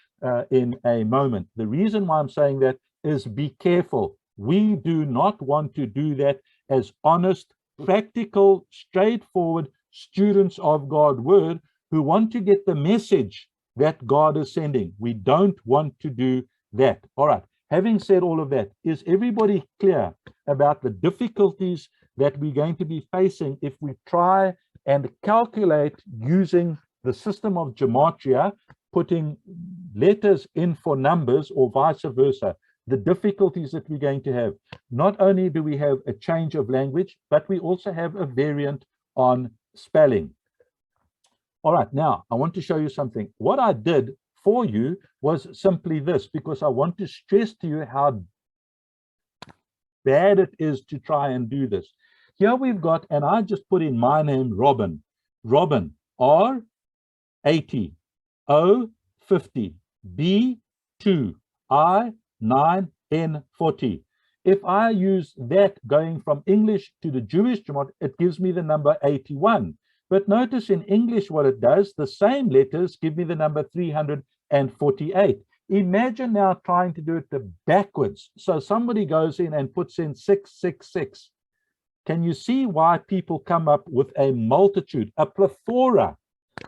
in a moment. The reason why I'm saying that is be careful. We do not want to do that as honest, practical, straightforward students of God's word who want to get the message that God is sending. We don't want to do that. All right. Having said all of that, is everybody clear about the difficulties that we're going to be facing if we try and calculate using the system of gematria, putting letters in for numbers or vice versa? The difficulties that we're going to have. Not only do we have a change of language, but we also have a variant on spelling. All right, now I want to show you something. What I did for you was simply this, because I want to stress to you how bad it is to try and do this. Here we've got, and I just put in my name, Robin. Robin, R 80, O 50, B 2, I 9, N 40. If I use that going from English to the Jewish gematria, it gives me the number 81. But notice in English what it does, the same letters give me the number 348. Imagine now trying to do it backwards. So somebody goes in and puts in 666. Can you see why people come up with a multitude, a plethora,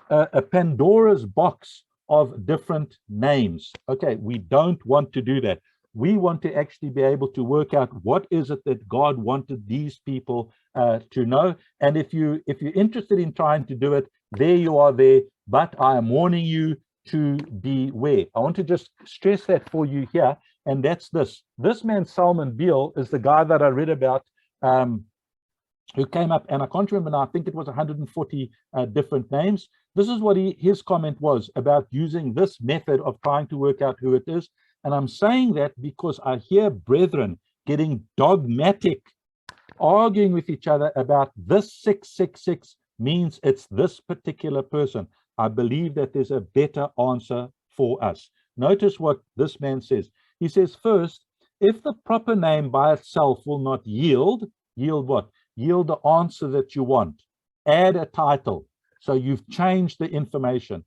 a Pandora's box of different names? Okay, we don't want to do that. We want to actually be able to work out what is it that God wanted these people to know. And if you're interested in trying to do it, there you are there. But I am warning you to beware. I want to just stress that for you here. And that's this. This man, Salman Beal, is the guy that I read about who came up, and I can't remember now, I think it was 140 different names. This is what his comment was about using this method of trying to work out who it is. And I'm saying that because I hear brethren getting dogmatic, arguing with each other about this 666 means it's this particular person. I believe that there's a better answer for us. Notice what this man says. He says, first, if the proper name by itself will not yield what? Yield the answer that you want. Add a title. So you've changed the information.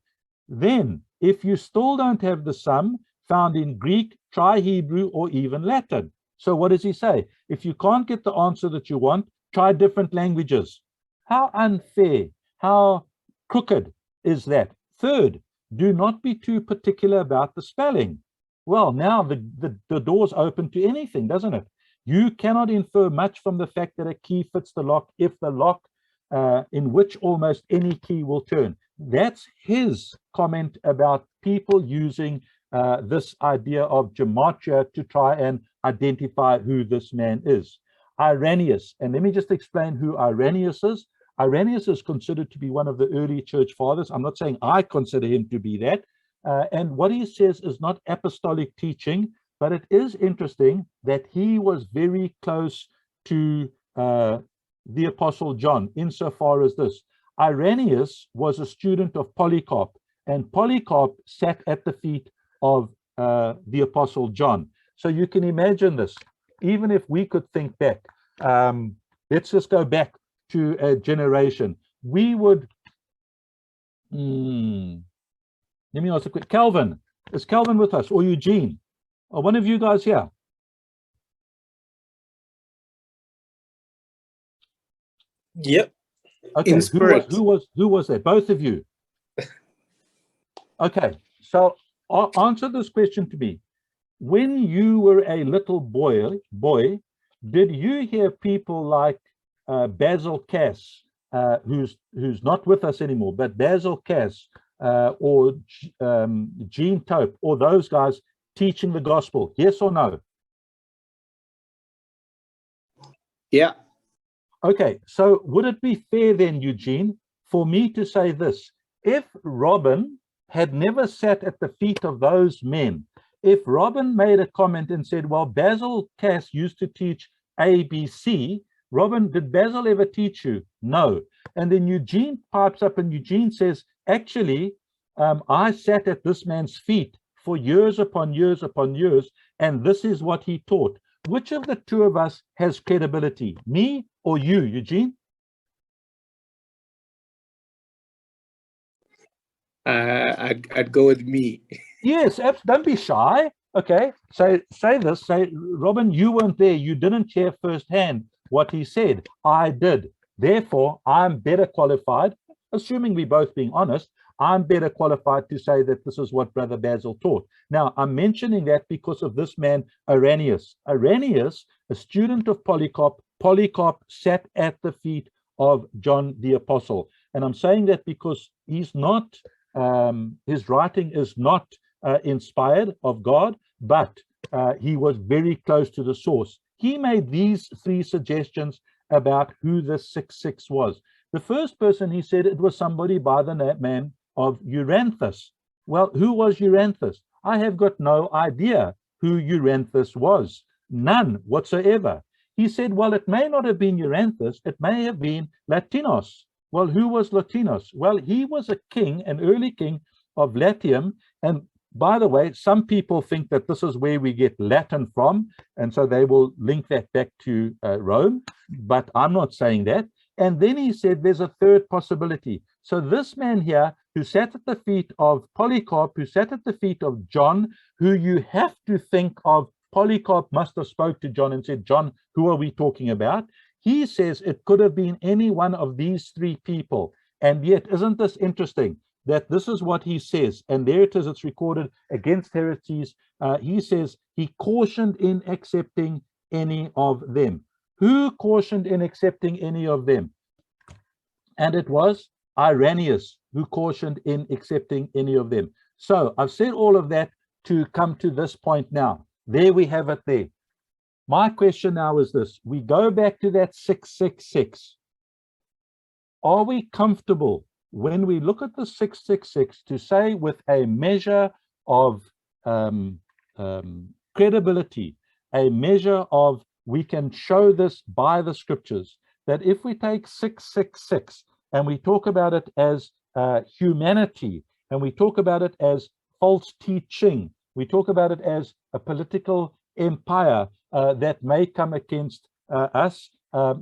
Then, if you still don't have the sum found in Greek, try Hebrew or even Latin. So what does he say? If you can't get the answer that you want, try different languages. How unfair, how crooked is that? Third, do not be too particular about the spelling. Well, now the door's open to anything, doesn't it? You cannot infer much from the fact that a key fits the lock if the lock in which almost any key will turn. That's his comment about people using this idea of gematria to try and identify who this man is. Irenaeus, and let me just explain who Irenaeus is. Irenaeus is considered to be one of the early church fathers. I'm not saying I consider him to be that. And what he says is not apostolic teaching, but it is interesting that he was very close to the Apostle John insofar as this. Irenaeus was a student of Polycarp, and Polycarp sat at the feet of the Apostle John. So you can imagine this. Even if we could think back, let's just go back to a generation. We would, let me ask a quick, Calvin, is Calvin with us, or Eugene? Are one of you guys here? Yep. Okay, In spirit. who was there? Both of you. Okay, so answer this question to me. When you were a little boy, did you hear people like Basil Cass, who's not with us anymore, but Basil Cass or Gene Tope, or those guys teaching the gospel? Yes or no? Yeah. Okay, so would it be fair then, Eugene, for me to say this? If Robin had never sat at the feet of those men, if Robin made a comment and said, well, Basil Cass used to teach ABC, Robin, did Basil ever teach you? No. And then Eugene pipes up and Eugene says, actually, I sat at this man's feet for years upon years upon years, and this is what he taught. Which of the two of us has credibility, me or you, Eugene? I'd go with me. Yes, don't be shy. Okay, so say this, say, Robin, you weren't there. You didn't hear firsthand what he said. I did. Therefore, I'm better qualified, assuming we both being honest, I'm better qualified to say that this is what Brother Basil taught. Now, I'm mentioning that because of this man, Irenaeus. Irenaeus, a student of Polycarp, Polycarp sat at the feet of John the Apostle. And I'm saying that because he's not, his writing is not inspired of God, but he was very close to the source. He made these three suggestions about who the 666 was. The first person, he said it was somebody by the name of Euranthus. Well, who was Euranthus? I have got no idea who Euranthus was, none whatsoever. He said, well, it may not have been Euranthus, it may have been Latinos. Well, who was Latinos? Well, he was a king, an early king of Latium, and by the way, some people think that this is where we get Latin from, and so they will link that back to Rome, but I'm not saying that. And then he said there's a third possibility. So this man here, who sat at the feet of Polycarp, who sat at the feet of John, who you have to think of, Polycarp must have spoke to John and said, John, who are we talking about? He says it could have been any one of these three people. And yet, isn't this interesting? That this is what he says, and there it is, it's recorded against heresies. He says he cautioned in accepting any of them. Who cautioned in accepting any of them? And it was Irenaeus who cautioned in accepting any of them. So I've said all of that to come to this point now. There we have it there. My question now is this. We go back to that 666. Are we comfortable when we look at the 666 to say with a measure of credibility, a measure of we can show this by the scriptures, that if we take 666 and we talk about it as humanity, and we talk about it as false teaching, we talk about it as a political empire that may come against us,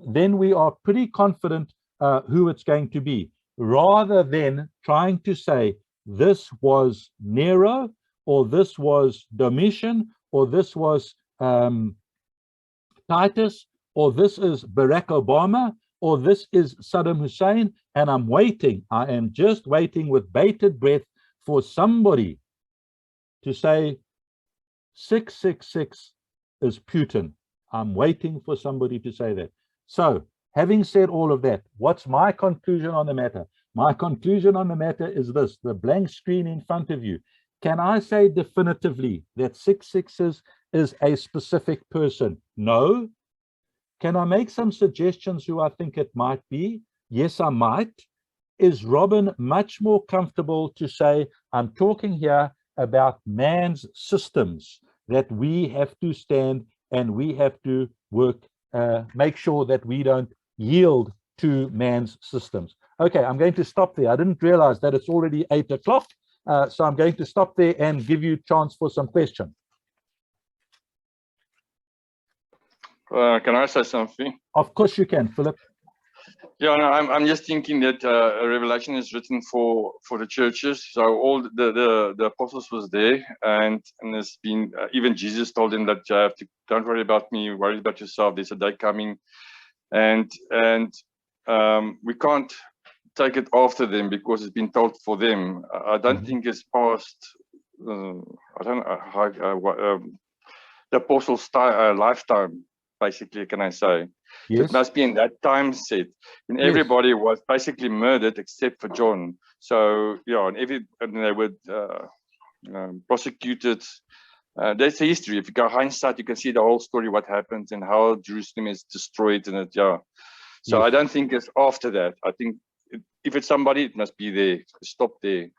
then we are pretty confident who it's going to be, rather than trying to say this was Nero, or this was Domitian, or this was Titus, or this is Barack Obama, or this is Saddam Hussein, and I'm waiting, I am just waiting with bated breath for somebody to say 666 is Putin. I'm waiting for somebody to say that. So, having said all of that, what's my conclusion on the matter? My conclusion on the matter is this, the blank screen in front of you. Can I say definitively that 666 is a specific person? No. Can I make some suggestions who I think it might be? Yes, I might. Is Robin much more comfortable to say, I'm talking here about man's systems, that we have to stand and we have to work, make sure that we don't yield to man's systems. Okay, I'm going to stop there. I didn't realize that it's already 8 o'clock. So I'm going to stop there and give you a chance for some questions. Can I say something? Of course you can, Philip. Yeah, no, I'm just thinking that Revelation is written for the churches. So all the apostles was there, and there's been even Jesus told them that you have to, don't worry about me, worry about yourself. There's a day coming, and we can't take it after them because it's been told for them. I don't think it's past. I don't know how the apostles' lifetime. Basically, can I say? Yes. It must be in that time set when everybody was basically murdered except for John. So yeah, and they were prosecuted That's the history. If you go hindsight, you can see the whole story, what happens and how Jerusalem is destroyed, and yeah. So I don't think it's after that. I think if it's somebody, it must be there, stop there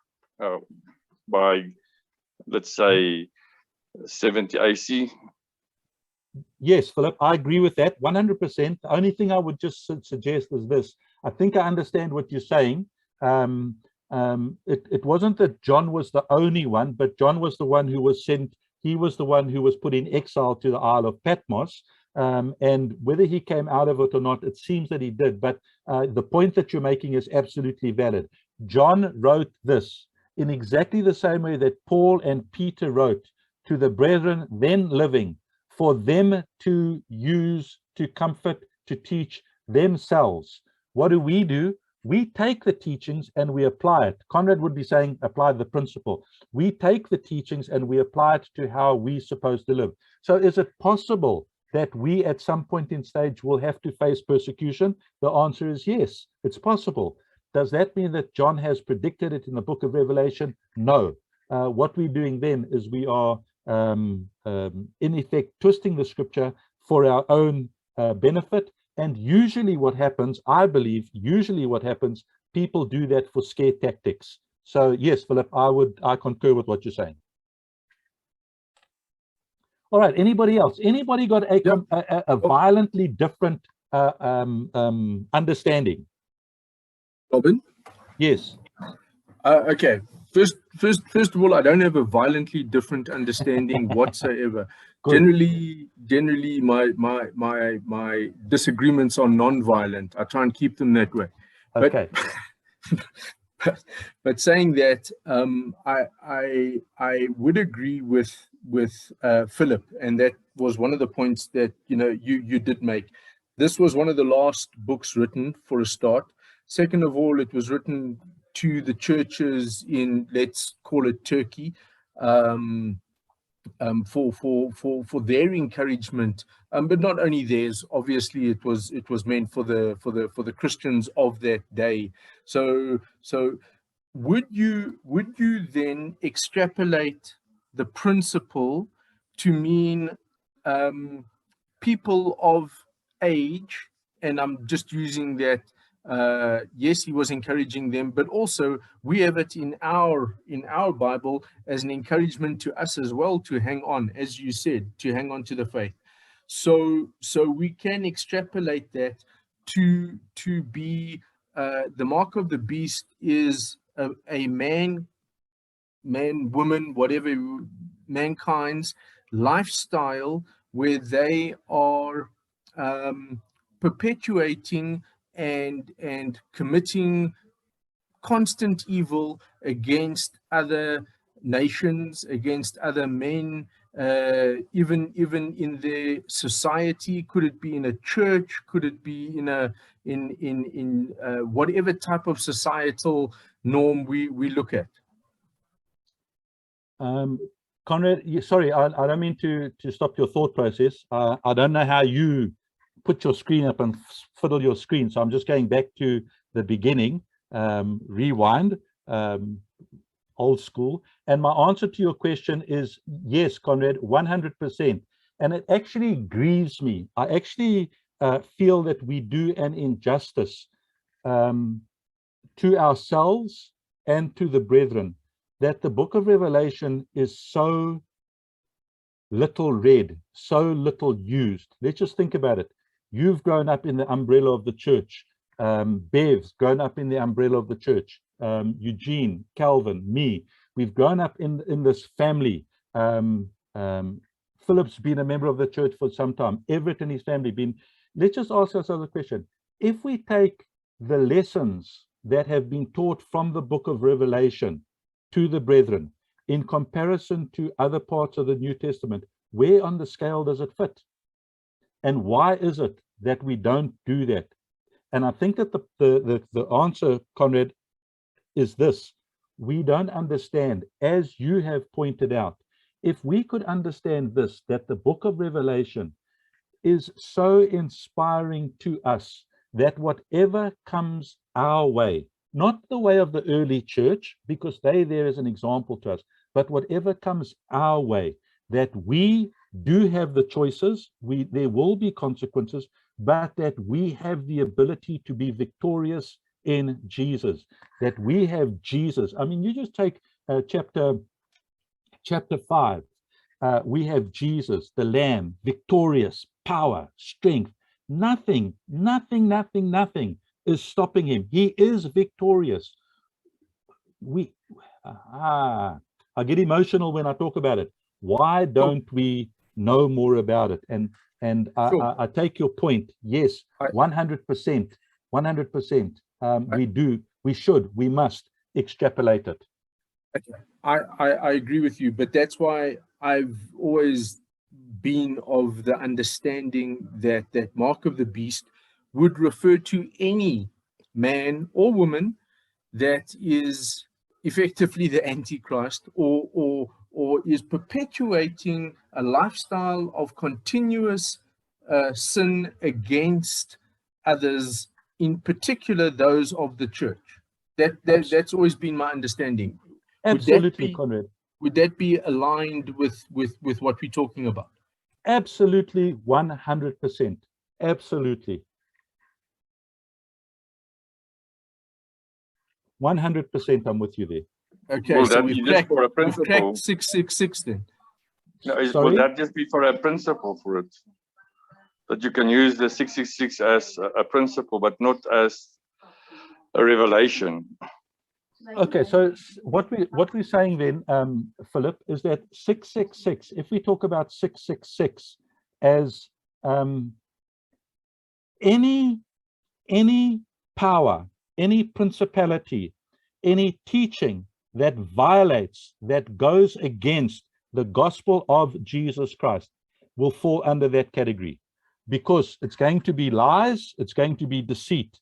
by, let's say, 70 AC. Yes, Philip, I agree with that 100%. The only thing I would just suggest is this. I think I understand what you're saying. It wasn't that John was the only one, but John was the one who was sent. He was the one who was put in exile to the Isle of Patmos. And whether he came out of it or not, it seems that he did. But the point that you're making is absolutely valid. John wrote this in exactly the same way that Paul and Peter wrote to the brethren then living, for them to use, to comfort, to teach themselves. What do? We take the teachings and we apply it. Conrad would be saying, apply the principle. We take the teachings and we apply it to how we're supposed to live. So is it possible that we at some point in stage will have to face persecution? The answer is yes, it's possible. Does that mean that John has predicted it in the book of Revelation? No. What we're doing then is we are in effect twisting the scripture for our own benefit. And usually what happens, I believe, people do that for scare tactics. So yes, Philip, I concur with what you're saying. All right, anybody else? Anybody got a violently different understanding? Robin? Yes. Okay. First of all, I don't have a violently different understanding whatsoever. Generally, my disagreements are non-violent. I try and keep them that way. Okay. But saying that, I would agree with Philip, and that was one of the points that you did make. This was one of the last books written, for a start. Second of all, it was written to the churches in, let's call it, Turkey, for their encouragement, but not only theirs. Obviously, it was meant for the Christians of that day. So would you then extrapolate the principle to mean people of age? And I'm just using that. Yes, he was encouraging them, but also we have it in our Bible as an encouragement to us as well to hang on, as you said, to hang on to the faith. So we can extrapolate that to be the mark of the beast is a man, woman, whatever, mankind's lifestyle where they are perpetuating and committing constant evil against other nations, against other men, even in their society. Could it be in a church? Could it be in whatever type of societal norm we look at? Conrad, sorry, I don't mean to stop your thought process. I don't know how you put your screen up and fiddle your screen, so I'm just going back to the beginning, rewind, old school. And my answer to your question is yes, Conrad, 100%. And it actually grieves me. I actually feel that we do an injustice to ourselves and to the brethren, that the book of Revelation is so little read, so little used. Let's just think about it. You've grown up in the umbrella of the church. Bev's grown up in the umbrella of the church. Eugene, Calvin, me. We've grown up in this family. Philip's been a member of the church for some time. Everett and his family been. Let's just ask ourselves a question. If we take the lessons that have been taught from the book of Revelation to the brethren in comparison to other parts of the New Testament, where on the scale does it fit? And why is it that we don't do that? And I think that the answer, Conrad, is this. We don't understand, as you have pointed out. If we could understand this, that the book of Revelation is so inspiring to us that whatever comes our way, not the way of the early church, because there is an example to us, but whatever comes our way, that we do have the choices, there will be consequences, but that we have the ability to be victorious in Jesus, that we have Jesus. I mean, you just take chapter 5. We have Jesus, the Lamb, victorious, power, strength. Nothing is stopping him. He is victorious. I get emotional when I talk about it. Why don't we know more about it? And Sure. I take your point. Yes, 100%. 100%. We do. We should. We must extrapolate it. I agree with you, but that's why I've always been of the understanding that that mark of the beast would refer to any man or woman that is effectively the Antichrist, or is perpetuating a lifestyle of continuous sin against others, in particular those of the church. That's always been my understanding. Absolutely, Conrad. Would that be aligned with what we're talking about? Absolutely, 100%. Absolutely. 100%, I'm with you there. Okay, Will so that we've be just for a cracked principle? 666 then. No, will Sorry? that just be for a principle for it? That you can use the 666 as a principle, but not as a revelation. Okay, so what we're saying then, Philip, is that 666, if we talk about 666 as any power, any principality, any teaching that violates, that goes against the gospel of Jesus Christ, will fall under that category, because it's going to be lies, it's going to be deceit.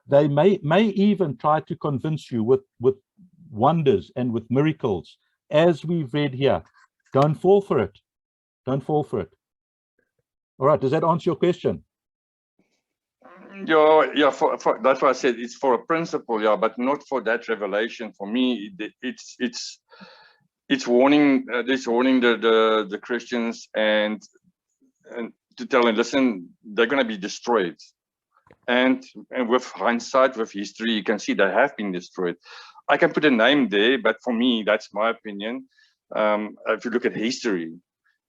They may even try to convince you with wonders and with miracles, as we've read here. Don't fall for it. Don't fall for it. All right, does that answer your question? Yeah, for that's why I said it's for a principle, yeah, but not for that revelation. For me, it's warning. This warning the Christians and to tell them, listen, they're going to be destroyed. And with hindsight, with history, you can see they have been destroyed. I can put a name there, but for me, that's my opinion. If you look at history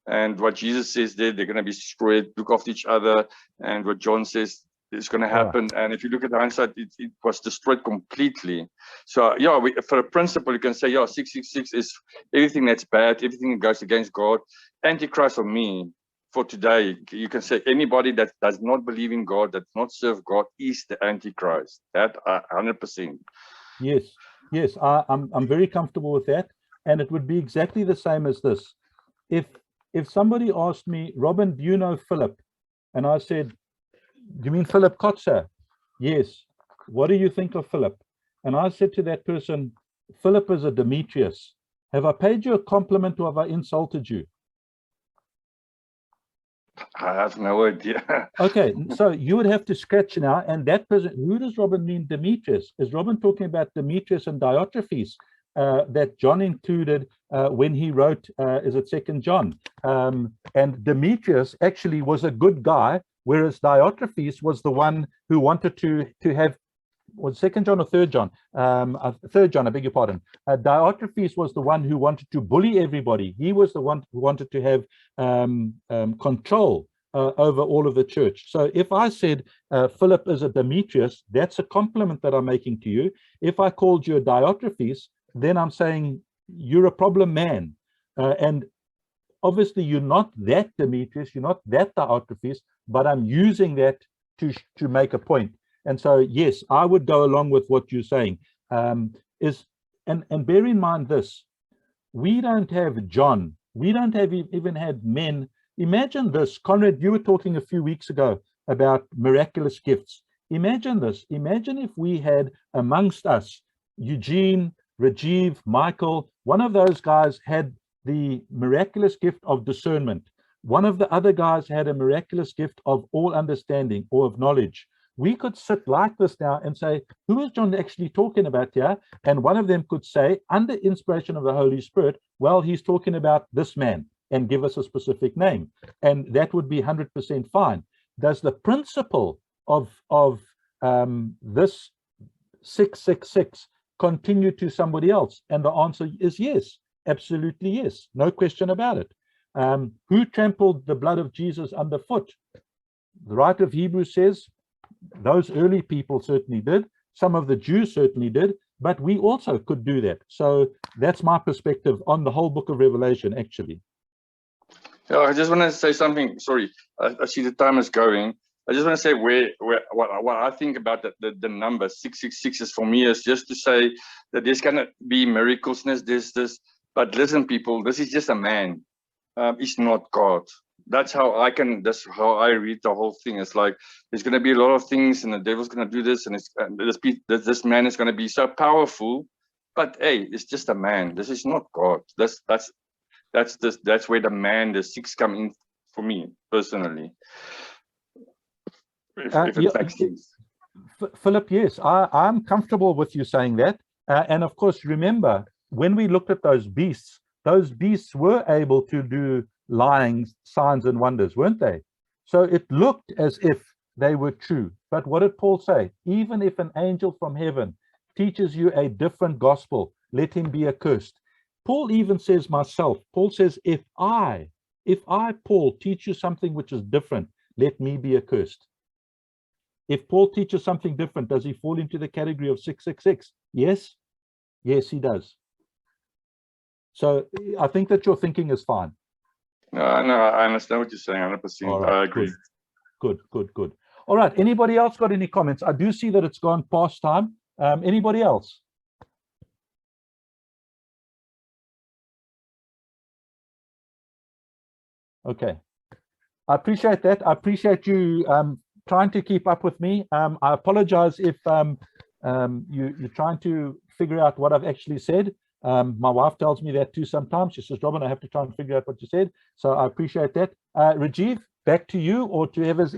and what Jesus says there, they're going to be destroyed, look after each other, and what John says is going to happen. And if you look at hindsight, it was destroyed completely. So yeah, for a principle, you can say, yeah, 666 is everything that's bad, everything that goes against God. Antichrist for me, for today, you can say anybody that does not believe in God, that does not serve God, is the Antichrist. That 100%. Yes, I'm very comfortable with that, and it would be exactly the same as this. If somebody asked me, Robin, do you know Philip? And I said, do you mean Philip Kotzer? Yes. What do you think of Philip? And I said to that person, Philip is a Demetrius. Have I paid you a compliment or have I insulted you? I have no idea. Okay, so you would have to scratch now, and that person, who does Robin mean Demetrius? Is Robin talking about Demetrius and Diotrephes that John included when he wrote, is it 2 John? And Demetrius actually was a good guy, whereas Diotrephes was the one who wanted to have, was 2 John or 3 John? 3 John, I beg your pardon. Diotrephes was the one who wanted to bully everybody. He was the one who wanted to have control over all of the church. So if I said Philip is a Demetrius, that's a compliment that I'm making to you. If I called you a Diotrephes, then I'm saying you're a problem man. And obviously you're not that Demetrius, you're not that Diotrephes, but I'm using that to make a point. And so, yes, I would go along with what you're saying. And bear in mind this, we don't have John. We don't have even had men. Imagine this, Conrad, you were talking a few weeks ago about miraculous gifts. Imagine this. Imagine if we had amongst us, Eugene, Rajiv, Michael, one of those guys had the miraculous gift of discernment. One of the other guys had a miraculous gift of all understanding or of knowledge. we could sit like this now and say, who is John actually talking about here? And one of them could say, under inspiration of the Holy Spirit, well, he's talking about this man, and give us a specific name. And that would be 100% fine. Does the principle of this 666 continue to somebody else? And the answer is yes, absolutely yes, no question about it. Who trampled the blood of Jesus underfoot? The writer of Hebrews says those early people certainly did. Some of the Jews certainly did, but we also could do that. So that's my perspective on the whole book of Revelation, actually. Yeah, I just want to say something. Sorry, I see the time is going. I just want to say what I think about the number 666 is, for me, is just to say that there's gonna be miracles, there's this, but listen, people, this is just a man. It's not God. That's how I read the whole thing. It's like there's going to be a lot of things, and the devil's going to do this, and this man is going to be so powerful. But hey, it's just a man. This is not God. That's where the 6 come in for me personally. If it makes sense. Philip, yes, I'm comfortable with you saying that. And of course, remember, when we looked at those beasts were able to do lying signs and wonders, weren't they? So it looked as if they were true. But what did Paul say? Even if an angel from heaven teaches you a different gospel, let him be accursed. Paul even says myself, Paul says, if I, Paul, teach you something which is different, let me be accursed. If Paul teaches something different, does he fall into the category of 666? Yes. Yes, he does. So I think that your thinking is fine. No, I understand what you're saying, 100%. Right, I agree. Good. All right. Anybody else got any comments? I do see that it's gone past time. Anybody else? Okay. I appreciate that. I appreciate you trying to keep up with me. I apologize if you're trying to figure out what I've actually said. My wife tells me that too sometimes. She says, Robin, I have to try and figure out what you said. So I appreciate that. Rajiv, back to you, or to whoever's